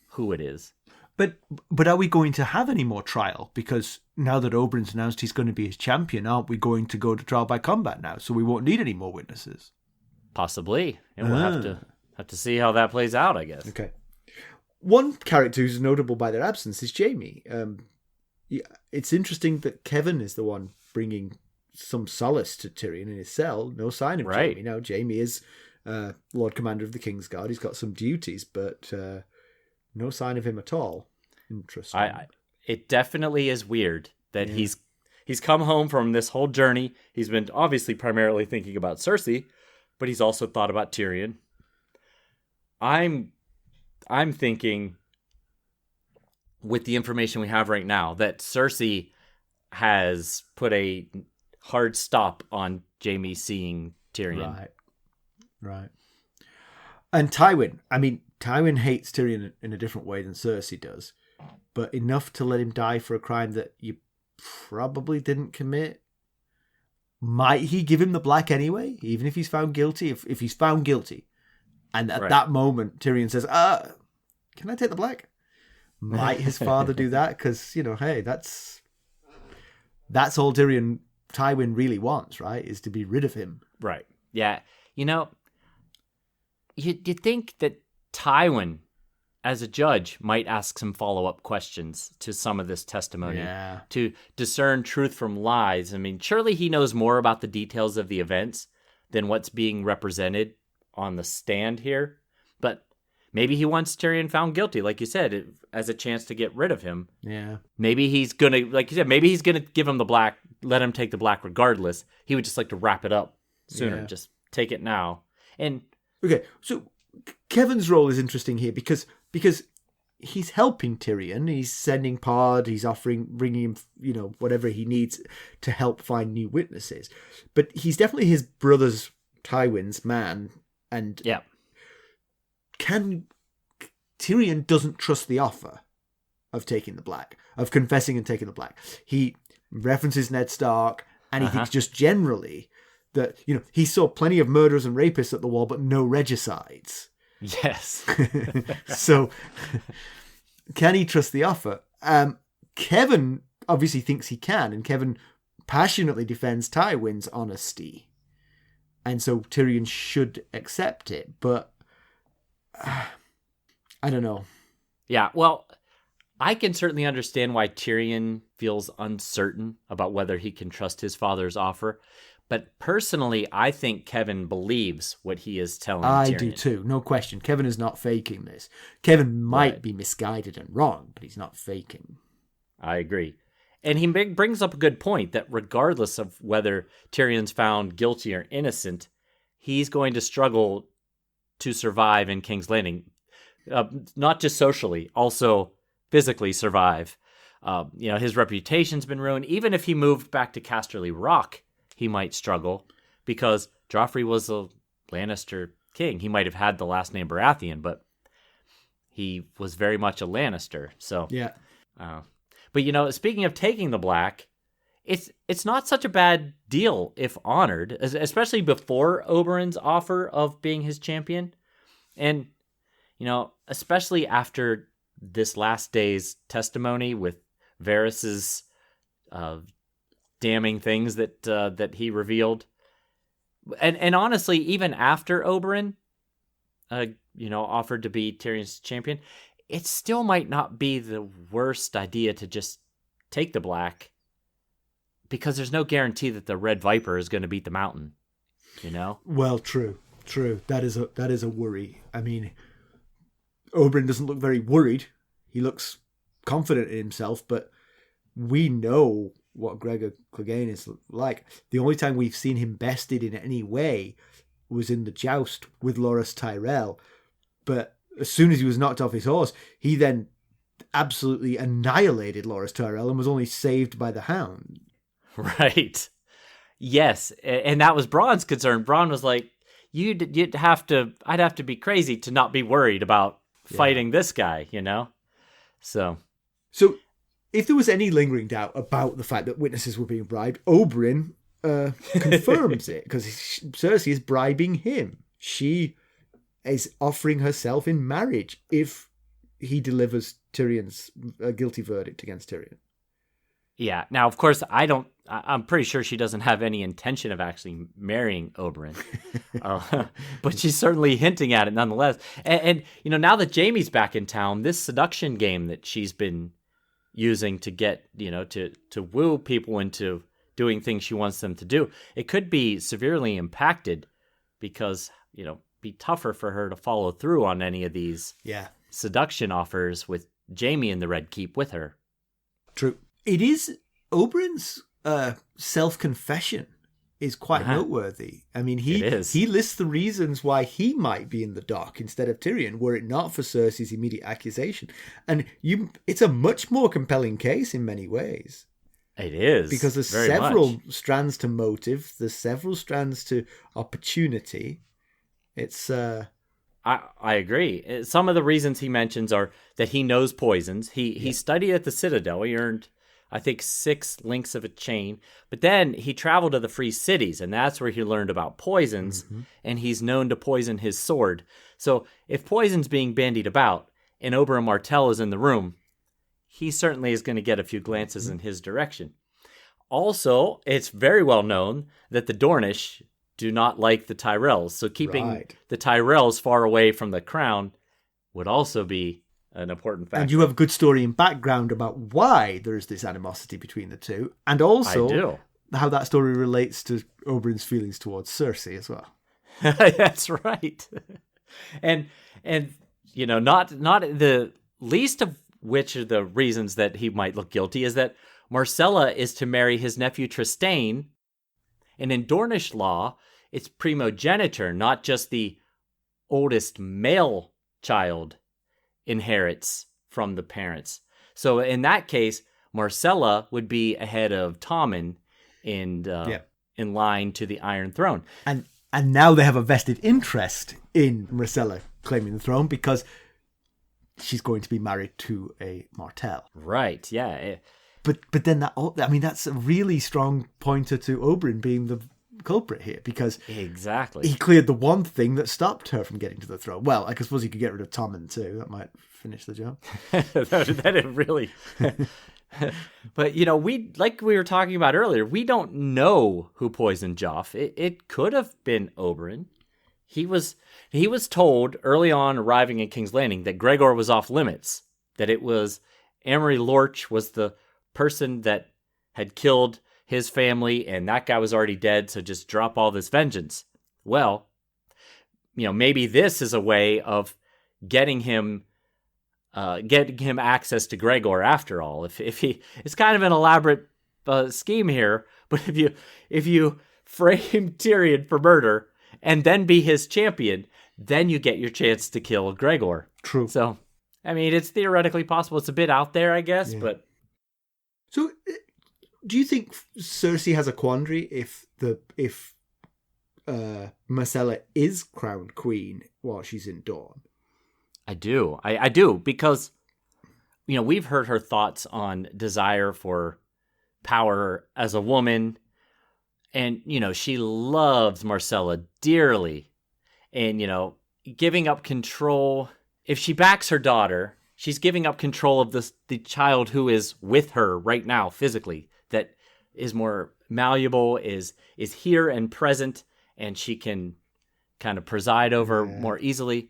who it is. But are we going to have any more trial? Because now that Oberyn's announced he's going to be his champion, aren't we going to go to trial by combat now? So we won't need any more witnesses. Possibly. And we'll have to see how that plays out, I guess. Okay. One character who's notable by their absence is Jaime. It's interesting that Kevan is the one bringing some solace to Tyrion in his cell. No sign of Jaime. Now, Jaime is Lord Commander of the Kingsguard. He's got some duties, but no sign of him at all. Interesting. It definitely is weird that he's come home from this whole journey. He's been obviously primarily thinking about Cersei, but he's also thought about Tyrion. I'm thinking, with the information we have right now, that Cersei has put a hard stop on Jaime seeing Tyrion. Right. And Tywin. I mean, Tywin hates Tyrion in a different way than Cersei does, but enough to let him die for a crime that you probably didn't commit. Might he give him the black anyway, even if he's found guilty? If he's found guilty, and at that moment Tyrion says, can I take the black? Might his father do that? Because, hey, that's all Tywin really wants, right? Is to be rid of him. Right. Yeah. You'd think that Tywin, as a judge, might ask some follow-up questions to some of this testimony to discern truth from lies. I mean, surely he knows more about the details of the events than what's being represented on the stand here. But maybe he wants Tyrion found guilty, like you said, as a chance to get rid of him. Yeah. Maybe he's going to, like you said, maybe he's going to give him the black, let him take the black regardless. He would just like to wrap it up sooner. Just take it now. And okay, so Kevan's role is interesting here because he's helping Tyrion. He's sending Pod. He's bringing him, whatever he needs to help find new witnesses. But he's definitely his brother's, Tywin's man. And Tyrion doesn't trust the offer of taking the black, of confessing and taking the black. He references Ned Stark, and he thinks just generally that, he saw plenty of murderers and rapists at the wall, but no regicides. Yes. So, can he trust the offer? Kevan obviously thinks he can, and Kevan passionately defends Tywin's honesty. And so Tyrion should accept it, but I don't know. Yeah, well, I can certainly understand why Tyrion feels uncertain about whether he can trust his father's offer. But personally, I think Kevan believes what he is telling Tyrion. I do too, no question. Kevan is not faking this. Kevan might be misguided and wrong, but he's not faking. I agree. And he brings up a good point that regardless of whether Tyrion's found guilty or innocent, he's going to struggle to survive in King's Landing. Not just socially, also physically survive. His reputation's been ruined. Even if he moved back to Casterly Rock, he might struggle because Joffrey was a Lannister king. He might have had the last name Baratheon, but he was very much a Lannister. So yeah. But speaking of taking the black, it's not such a bad deal if honored, especially before Oberyn's offer of being his champion, and especially after this last day's testimony with Varys's damning things that he revealed, and honestly, even after Oberyn, offered to be Tyrion's champion, it still might not be the worst idea to just take the black, because there's no guarantee that the Red Viper is going to beat the Mountain. Well, true. True. That is a worry. I mean, Oberyn doesn't look very worried. He looks confident in himself, but we know what Gregor Clegane is like. The only time we've seen him bested in any way was in the joust with Loras Tyrell. But as soon as he was knocked off his horse, he then absolutely annihilated Loras Tyrell and was only saved by the Hound. Right. Yes, and that was Bronn's concern. Bronn was like, I'd have to be crazy to not be worried about fighting this guy, you know? So if there was any lingering doubt about the fact that witnesses were being bribed, Oberyn confirms it, because Cersei is bribing him. She is offering herself in marriage if he delivers Tyrion's guilty verdict against Tyrion. Yeah. Now, of course, I'm pretty sure she doesn't have any intention of actually marrying Oberyn. But she's certainly hinting at it nonetheless. And now that Jaime's back in town, this seduction game that she's been using to get, to woo people into doing things she wants them to do, it could be severely impacted because, be tougher for her to follow through on any of these seduction offers with Jaime in the Red Keep with her. True. It is Oberyn's self-confession is quite noteworthy. I mean, he lists the reasons why he might be in the dock instead of Tyrion, were it not for Cersei's immediate accusation. And it's a much more compelling case in many ways. It is. Because there's several strands to motive, there's several strands to opportunity. It's... I agree. Some of the reasons he mentions are that he knows poisons. He studied at the Citadel. He earned, I think, 6 links of a chain. But then he traveled to the Free Cities, and that's where he learned about poisons, and he's known to poison his sword. So if poison's being bandied about, and Oberyn Martell is in the room, he certainly is going to get a few glances in his direction. Also, it's very well known that the Dornish do not like the Tyrells, so keeping the Tyrells far away from the crown would also be an important factor. And you have a good story and background about why there's this animosity between the two, and also how that story relates to Oberyn's feelings towards Cersei as well. That's right. And not the least of which of the reasons that he might look guilty is that Myrcella is to marry his nephew Trystane, and in Dornish law, it's primogeniture, not just the oldest male child inherits from the parents. So in that case, Myrcella would be ahead of Tommen in line to the Iron Throne. And now they have a vested interest in Myrcella claiming the throne because she's going to be married to a Martell. Right, yeah. But then that's a really strong pointer to Oberyn being the culprit here, because exactly he cleared the one thing that stopped her from getting to the throne. Well, I suppose he could get rid of Tommen too. That might finish the job. That really. But we were talking about earlier, we don't know who poisoned Joff. It could have been Oberyn. He was told early on arriving in King's Landing that Gregor was off limits. That it was Amory Lorch was the person that had killed his family, and that guy was already dead, so just drop all this vengeance. Well, maybe this is a way of getting him access to Gregor after all. If he, it's kind of an elaborate scheme here, but if you frame Tyrion for murder and then be his champion, then you get your chance to kill Gregor. True. So, I mean, it's theoretically possible. It's a bit out there, I guess, but... So, do you think Cersei has a quandary if Myrcella is crowned queen while she's in Dorne? I do. I do, because, we've heard her thoughts on desire for power as a woman, and, she loves Myrcella dearly, and, giving up control. If she backs her daughter, she's giving up control of the child who is with her right now physically, that is more malleable, is here and present, and she can kind of preside over more easily.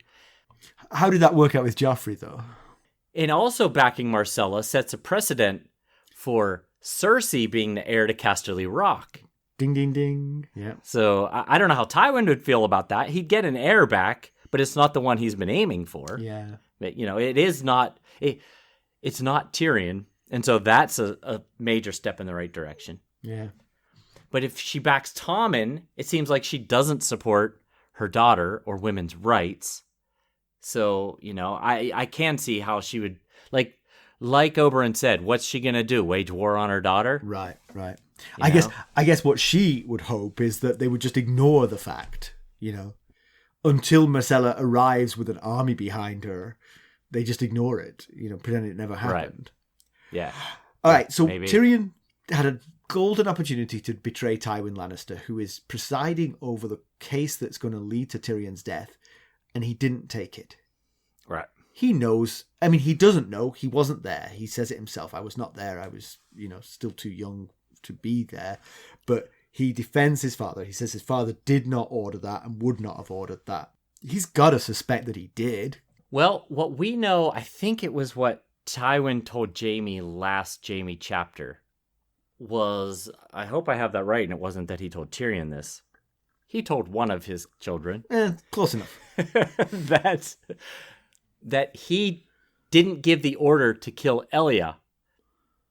How did that work out with Joffrey, though? And also backing Myrcella sets a precedent for Cersei being the heir to Casterly Rock. Ding, ding, ding. Yeah. So I don't know how Tywin would feel about that. He'd get an heir back, but it's not the one he's been aiming for. Yeah. But, it is not. It's not Tyrion, and so that's a major step in the right direction. Yeah. But if she backs Tommen, it seems like she doesn't support her daughter or women's rights. So, I can see how she would, like Oberyn said, what's she going to do? Wage war on her daughter? Right. I guess what she would hope is that they would just ignore the fact, until Myrcella arrives with an army behind her, they just ignore it, pretend it never happened. Right. Yeah. All right, so maybe. Tyrion had a golden opportunity to betray Tywin Lannister, who is presiding over the case that's going to lead to Tyrion's death, and he didn't take it. Right. He knows. I mean, he doesn't know. He wasn't there. He says it himself. I was not there. I was, still too young to be there. But he defends his father. He says his father did not order that and would not have ordered that. He's got to suspect that he did. Well, what we know, I think it was what Tywin told Jaime last Jaime chapter, was, I hope I have that right, and it wasn't that he told Tyrion this. He told one of his children. Close enough. that he didn't give the order to kill Elia,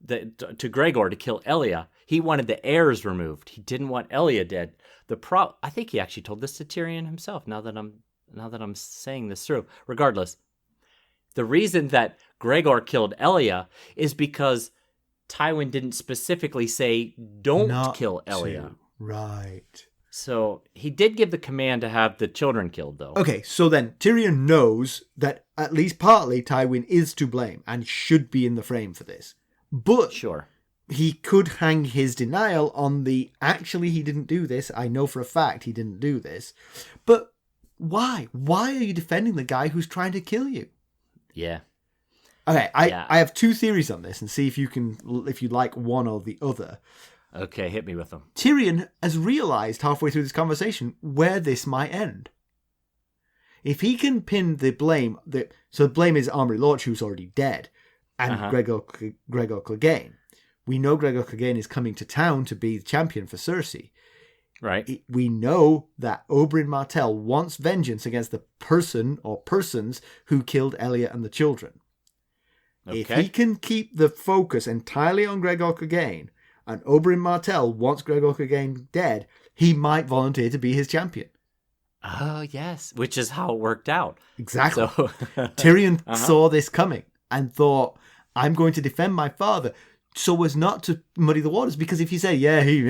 to Gregor to kill Elia. He wanted the heirs removed. He didn't want Elia dead. I think he actually told this to Tyrion himself. Now that I'm saying this through, regardless, the reason that Gregor killed Elia is because Tywin didn't specifically say don't kill Elia. Right. So he did give the command to have the children killed, though. Okay, so then Tyrion knows that at least partly Tywin is to blame and should be in the frame for this. But sure, he could hang his denial on the actually he didn't do this. I know for a fact he didn't do this. But why? Why are you defending the guy who's trying to kill you? Yeah. Okay, I have two theories on this and see if you like one or the other. Okay, hit me with them. Tyrion has realised halfway through this conversation where this might end. If he can pin the blame, so the blame is Armory Lorch, who's already dead, and Gregor Clegane. We know Gregor Clegane is coming to town to be the champion for Cersei. Right. We know that Oberyn Martell wants vengeance against the person or persons who killed Elia and the children. Okay. If he can keep the focus entirely on Gregor Clegane, and Oberyn Martell wants Gregor Clegane dead, he might volunteer to be his champion. Oh, yes. Which is how it worked out. Exactly. So Tyrion saw this coming and thought, I'm going to defend my father so as not to muddy the waters. Because if you say, he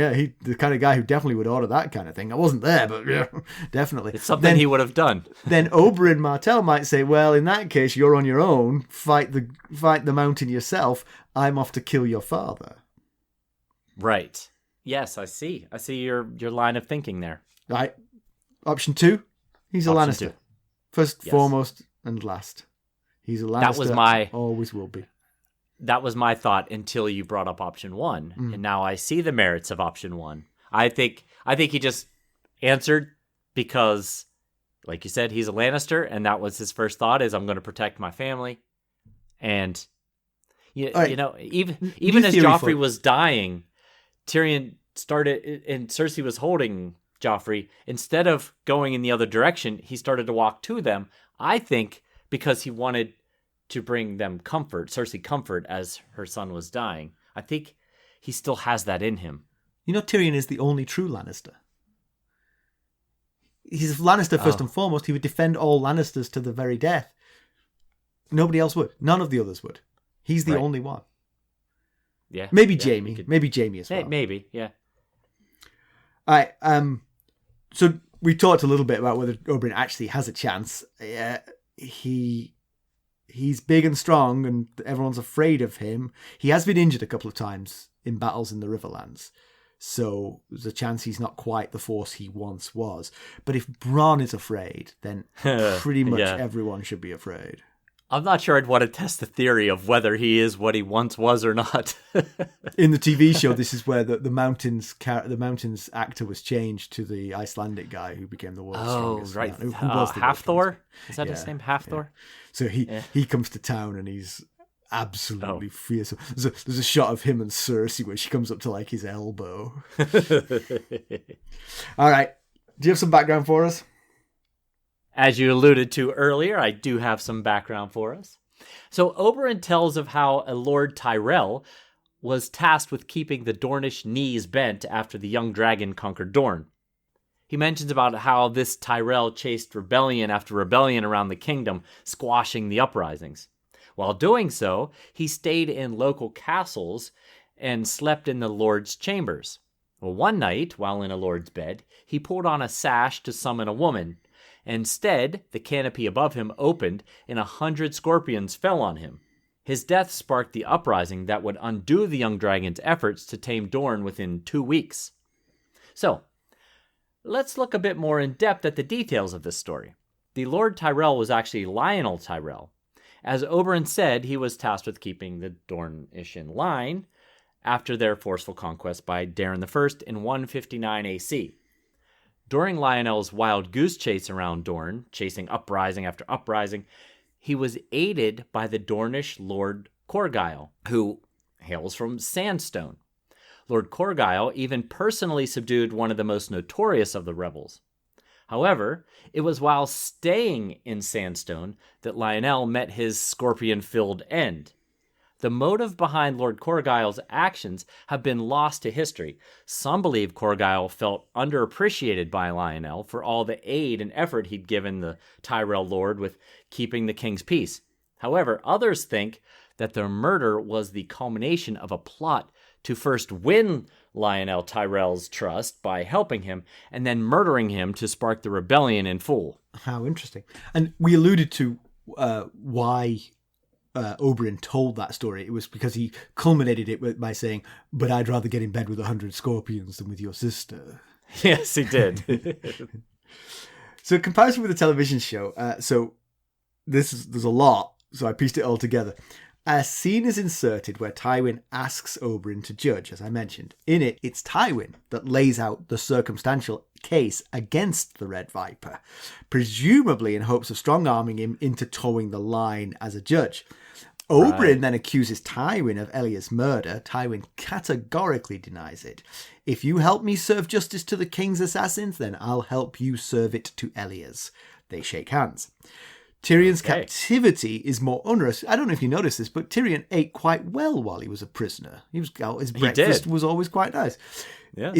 the kind of guy who definitely would order that kind of thing. I wasn't there, but yeah, definitely. It's something he would have done. Then Oberyn Martell might say, well, in that case, you're on your own. Fight the mountain yourself. I'm off to kill your father. Right. Yes, I see. I see your line of thinking there. Right. Option 2, he's a Lannister. First, foremost, and last. He's a Lannister. Always will be. That was my thought until you brought up option 1, and now I see the merits of option 1. I think he just answered because, like you said, he's a Lannister, and that was his first thought: is I'm going to protect my family. And even as Joffrey was dying, Tyrion started, and Cersei was holding Joffrey. Instead of going in the other direction, he started to walk to them. I think because he wanted to bring them comfort, Cersei comfort, as her son was dying. I think he still has that in him. Tyrion is the only true Lannister. He's a Lannister first and foremost. He would defend all Lannisters to the very death. Nobody else would. None of the others would. He's the only one. Yeah. Maybe Jaime. Maybe Jaime as well. Maybe, yeah. All right. So we talked a little bit about whether Oberyn actually has a chance. He's big and strong, and everyone's afraid of him. He has been injured a couple of times in battles in the Riverlands, so there's a chance he's not quite the force he once was. But if Bronn is afraid, then pretty much everyone should be afraid. I'm not sure I'd want to test the theory of whether he is what he once was or not. In the TV show, this is where the mountains actor was changed to the Icelandic guy who became the world's strongest. Right. Man. Half-Thor? Is that his name? Half-Thor? Yeah. So he comes to town and he's absolutely fierce. There's a shot of him and Cersei where she comes up to like his elbow. All right. Do you have some background for us? As you alluded to earlier, I do have some background for us. So Oberyn tells of how a Lord Tyrell was tasked with keeping the Dornish knees bent after the young dragon conquered Dorne. He mentions about how this Tyrell chased rebellion after rebellion around the kingdom, squashing the uprisings. While doing so, he stayed in local castles and slept in the lord's chambers. Well, one night, while in a lord's bed, he pulled on a sash to summon a woman. Instead, the canopy above him opened, and 100 scorpions fell on him. His death sparked the uprising that would undo the young dragon's efforts to tame Dorne within 2 weeks. So, let's look a bit more in depth at the details of this story. The Lord Tyrell was actually Lionel Tyrell. As Oberyn said, he was tasked with keeping the Dornish in line after their forceful conquest by Daeron I in 159 AC. During Lionel's wild goose chase around Dorne, chasing uprising after uprising, he was aided by the Dornish Lord Corgyle, who hails from Sandstone. Lord Corgyle even personally subdued one of the most notorious of the rebels. However, it was while staying in Sandstone that Lionel met his scorpion-filled end. The motive behind Lord Corgyle's actions have been lost to history. Some believe Corgyle felt underappreciated by Lionel for all the aid and effort he'd given the Tyrell Lord with keeping the king's peace. However, others think that their murder was the culmination of a plot to first win Lionel Tyrell's trust by helping him, and then murdering him to spark the rebellion in full. How interesting. And we alluded to why Oberyn told that story. It was because he culminated it by saying, but I'd rather get in bed with 100 scorpions than with your sister. Yes, he did. So in comparison with the television show, there's a lot, so I pieced it all together. A scene is inserted where Tywin asks Oberyn to judge, as I mentioned. In it, it's Tywin that lays out the circumstantial case against the Red Viper, presumably in hopes of strong-arming him into towing the line as a judge. Oberyn then accuses Tywin of Elliot's murder. Tywin categorically denies it. If you help me serve justice to the king's assassins, then I'll help you serve it to Elliot's. They shake hands. Tyrion's captivity is more onerous. I don't know if you noticed this, but Tyrion ate quite well while he was a prisoner. His breakfast was always quite nice. Yeah.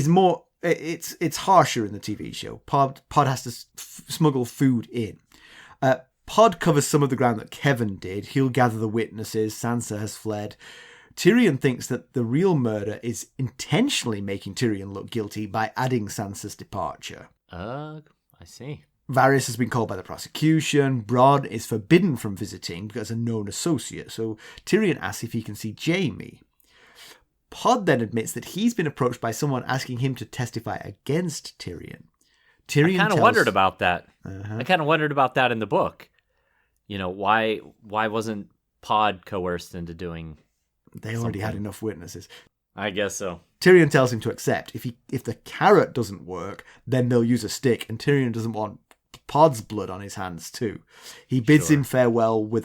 It's harsher in the TV show. Pod has to smuggle food in. Pod covers some of the ground that Kevan did. He'll gather the witnesses. Sansa has fled. Tyrion thinks that the real murder is intentionally making Tyrion look guilty by adding Sansa's departure. I see. Varys has been called by the prosecution. Bronn is forbidden from visiting because a known associate. So Tyrion asks if he can see Jaime. Pod then admits that he's been approached by someone asking him to testify against Tyrion. I kind of wondered about that. I kind of wondered about that in the book. You know, why wasn't Pod coerced into doing They already had enough witnesses. I guess so. Tyrion tells him to accept. If the carrot doesn't work, then they'll use a stick, and Tyrion doesn't want Pod's blood on his hands too. He bids him farewell with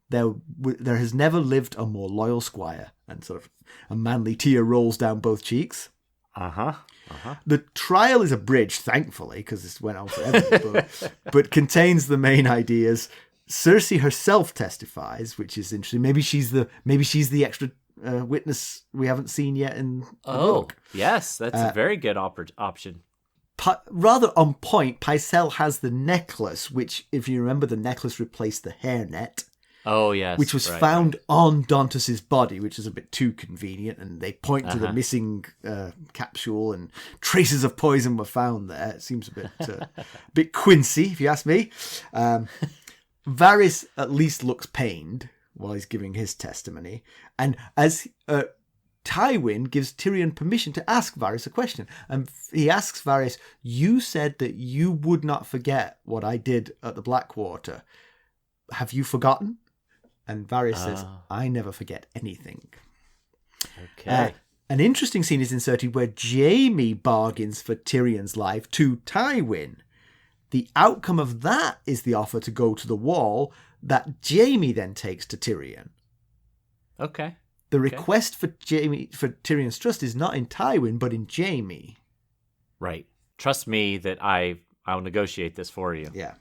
there has never lived a more loyal squire, and sort of a manly tear rolls down both cheeks. The trial is abridged, thankfully, because this went on forever, but contains the main ideas. Cersei herself testifies, which is interesting. Maybe she's the extra witness we haven't seen yet in the book. Yes, that's a very good option. Rather on point, Pycelle has the necklace, which, if you remember, the necklace replaced the hairnet. Oh, yes. Which was found on Dantus's body, which is a bit too convenient, and they point to the missing capsule, and traces of poison were found there. It seems a bit Quincy, if you ask me. Varys at least looks pained while he's giving his testimony, and as Tywin gives Tyrion permission to ask Varys a question, and he asks Varys, "You said that you would not forget what I did at the Blackwater. Have you forgotten?" And Varys says, "I never forget anything." Okay. An interesting scene is inserted where Jaime bargains for Tyrion's life to Tywin. The outcome of that is the offer to go to the wall that Jaime then takes to Tyrion. Okay. The request for Tyrion's trust is not in Tywin, but in Jaime. Right. Trust me that I'll negotiate this for you. Yeah.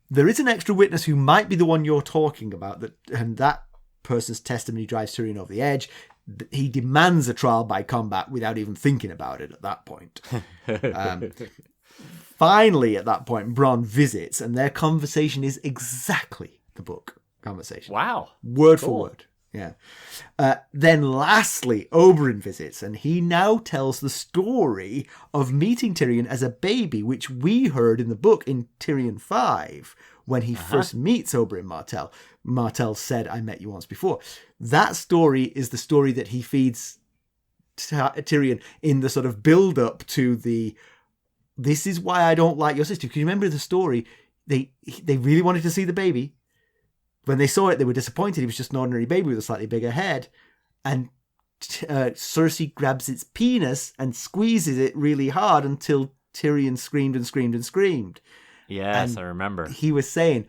There is an extra witness who might be the one you're talking about, and that person's testimony drives Tyrion over the edge. He demands a trial by combat without even thinking about it at that point. Finally, at that point, Bronn visits, and their conversation is exactly the book conversation. Wow. Word for word. Yeah. Then lastly, Oberyn visits, and he now tells the story of meeting Tyrion as a baby, which we heard in the book in Tyrion 5, when he first meets Oberyn Martell. Martell said, "I met you once before." That story is the story that he feeds Tyrion in the sort of build-up to this is why I don't like your sister. Because you remember the story, they really wanted to see the baby. When they saw it, they were disappointed. He was just an ordinary baby with a slightly bigger head. And Cersei grabs its penis and squeezes it really hard until Tyrion screamed and screamed and screamed. Yes, and I remember. He was saying,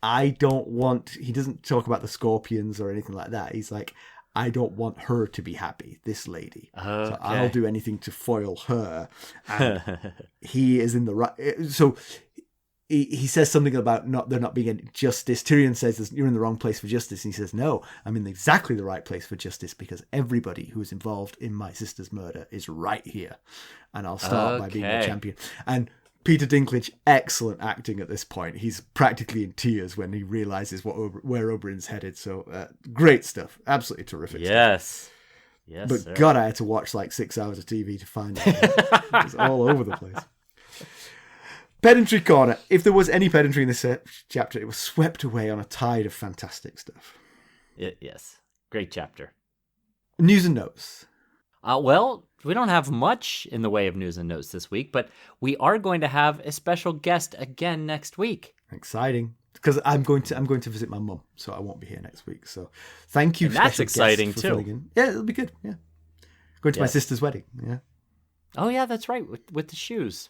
he doesn't talk about the scorpions or anything like that. He's like, I don't want her to be happy, this lady. Okay. So I'll do anything to foil her. And he is in the right. So he says something about there not being any justice. Tyrion says, "You're in the wrong place for justice." And he says, "No, I'm in exactly the right place for justice because everybody who is involved in my sister's murder is right here. And I'll start by being the champion." And Peter Dinklage, excellent acting at this point. He's practically in tears when he realizes where Oberyn's headed. So great stuff. Absolutely terrific stuff. Yes, but sir. God, I had to watch like 6 hours of TV to find it. It was all over the place. Pedantry corner. If there was any pedantry in this chapter, it was swept away on a tide of fantastic stuff. Yes. Great chapter. News and notes. Well, we don't have much in the way of news and notes this week, but we are going to have a special guest again next week. Exciting. Because I'm going to visit my mum, so I won't be here next week. So thank you. And that's exciting too. Yeah, it'll be good. Yeah. Going to my sister's wedding. Yeah. Oh yeah, that's right. With the shoes.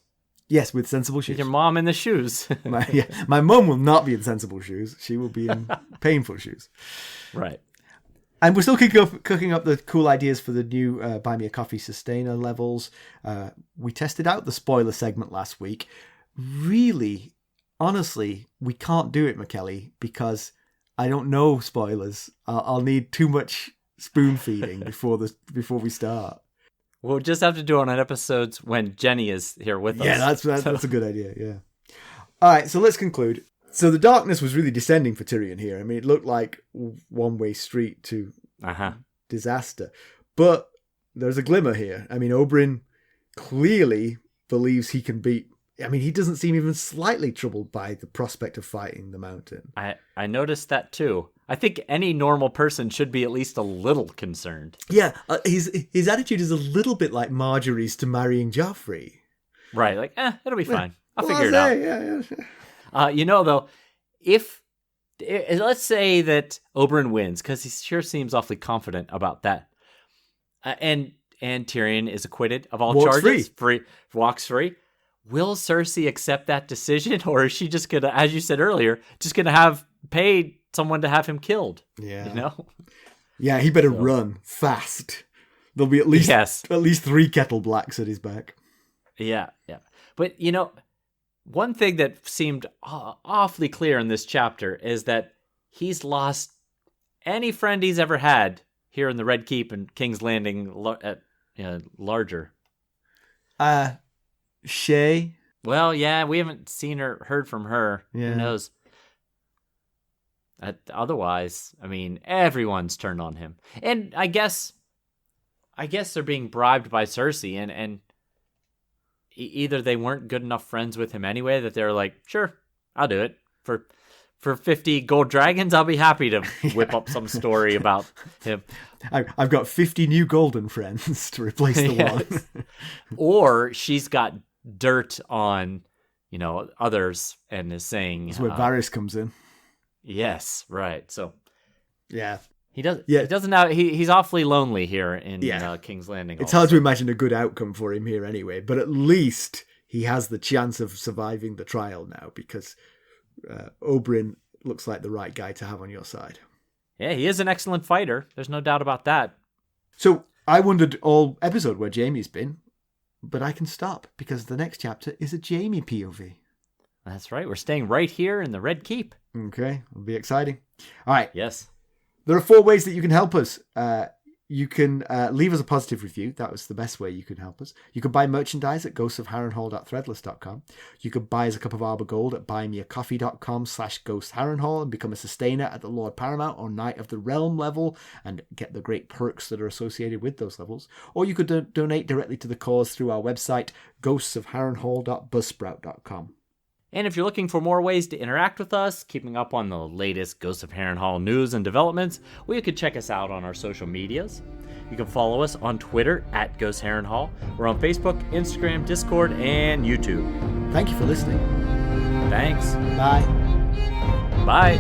Yes, with sensible shoes. With your mom in the shoes. My mum will not be in sensible shoes. She will be in painful shoes. Right. And we're still cooking up the cool ideas for the new Buy Me a Coffee Sustainer levels. We tested out the spoiler segment last week. Really, honestly, we can't do it, Mackelly, because I don't know spoilers. I'll need too much spoon feeding before we start. We'll just have to do it on episodes when Jenny is here with us. Yeah, that's a good idea, yeah. All right, so let's conclude. So the darkness was really descending for Tyrion here. I mean, it looked like one-way street to disaster. But there's a glimmer here. I mean, Oberyn clearly believes he can beat... I mean, he doesn't seem even slightly troubled by the prospect of fighting the Mountain. I noticed that too. I think any normal person should be at least a little concerned. Yeah, his attitude is a little bit like Marjorie's to marrying Joffrey. Right, like, it'll be fine. I'll figure it out. Yeah. Though, let's say that Oberyn wins, because he sure seems awfully confident about that. And Tyrion is acquitted of all charges. Walks free. Will Cersei accept that decision, or is she just gonna, as you said earlier, just gonna have paid someone to have him killed? Yeah. You know? Yeah, he better run fast. There'll be at least 3 kettle blacks at his back. Yeah. But, one thing that seemed awfully clear in this chapter is that he's lost any friend he's ever had here in the Red Keep and King's Landing larger. Shay? Well, yeah, we haven't heard from her. Yeah. Who knows? Otherwise, I mean, everyone's turned on him. And I guess they're being bribed by Cersei, and either they weren't good enough friends with him anyway that they're like, sure, I'll do it. For 50 gold dragons, I'll be happy to whip up some story about him. I've got 50 new golden friends to replace the one. Or she's got dirt on, others and is saying... That's where Varys comes in. Yes, right. So... Yeah. He doesn't know. He's awfully lonely here in King's Landing. It's hard to imagine a good outcome for him here anyway, but at least he has the chance of surviving the trial now because Oberyn looks like the right guy to have on your side. Yeah, he is an excellent fighter. There's no doubt about that. So I wondered all episode where Jaime's been, but I can stop because the next chapter is a Jaime POV. That's right. We're staying right here in the Red Keep. Okay, it'll be exciting. All right. Yes. There are 4 ways that you can help us. You can leave us a positive review. That was the best way you can help us. You can buy merchandise at ghostsofharrenhal.threadless.com. You can buy us a cup of Arbor Gold at buymeacoffee.com/ghostharrenhal and become a sustainer at the Lord Paramount or Knight of the Realm level and get the great perks that are associated with those levels. Or you could donate directly to the cause through our website, ghostsofharrenhal.buzzsprout.com. And if you're looking for more ways to interact with us, keeping up on the latest Ghosts of Harrenhal news and developments, well, you can check us out on our social medias. You can follow us on Twitter at Ghost Harrenhal. We're on Facebook, Instagram, Discord, and YouTube. Thank you for listening. Thanks. Bye. Bye.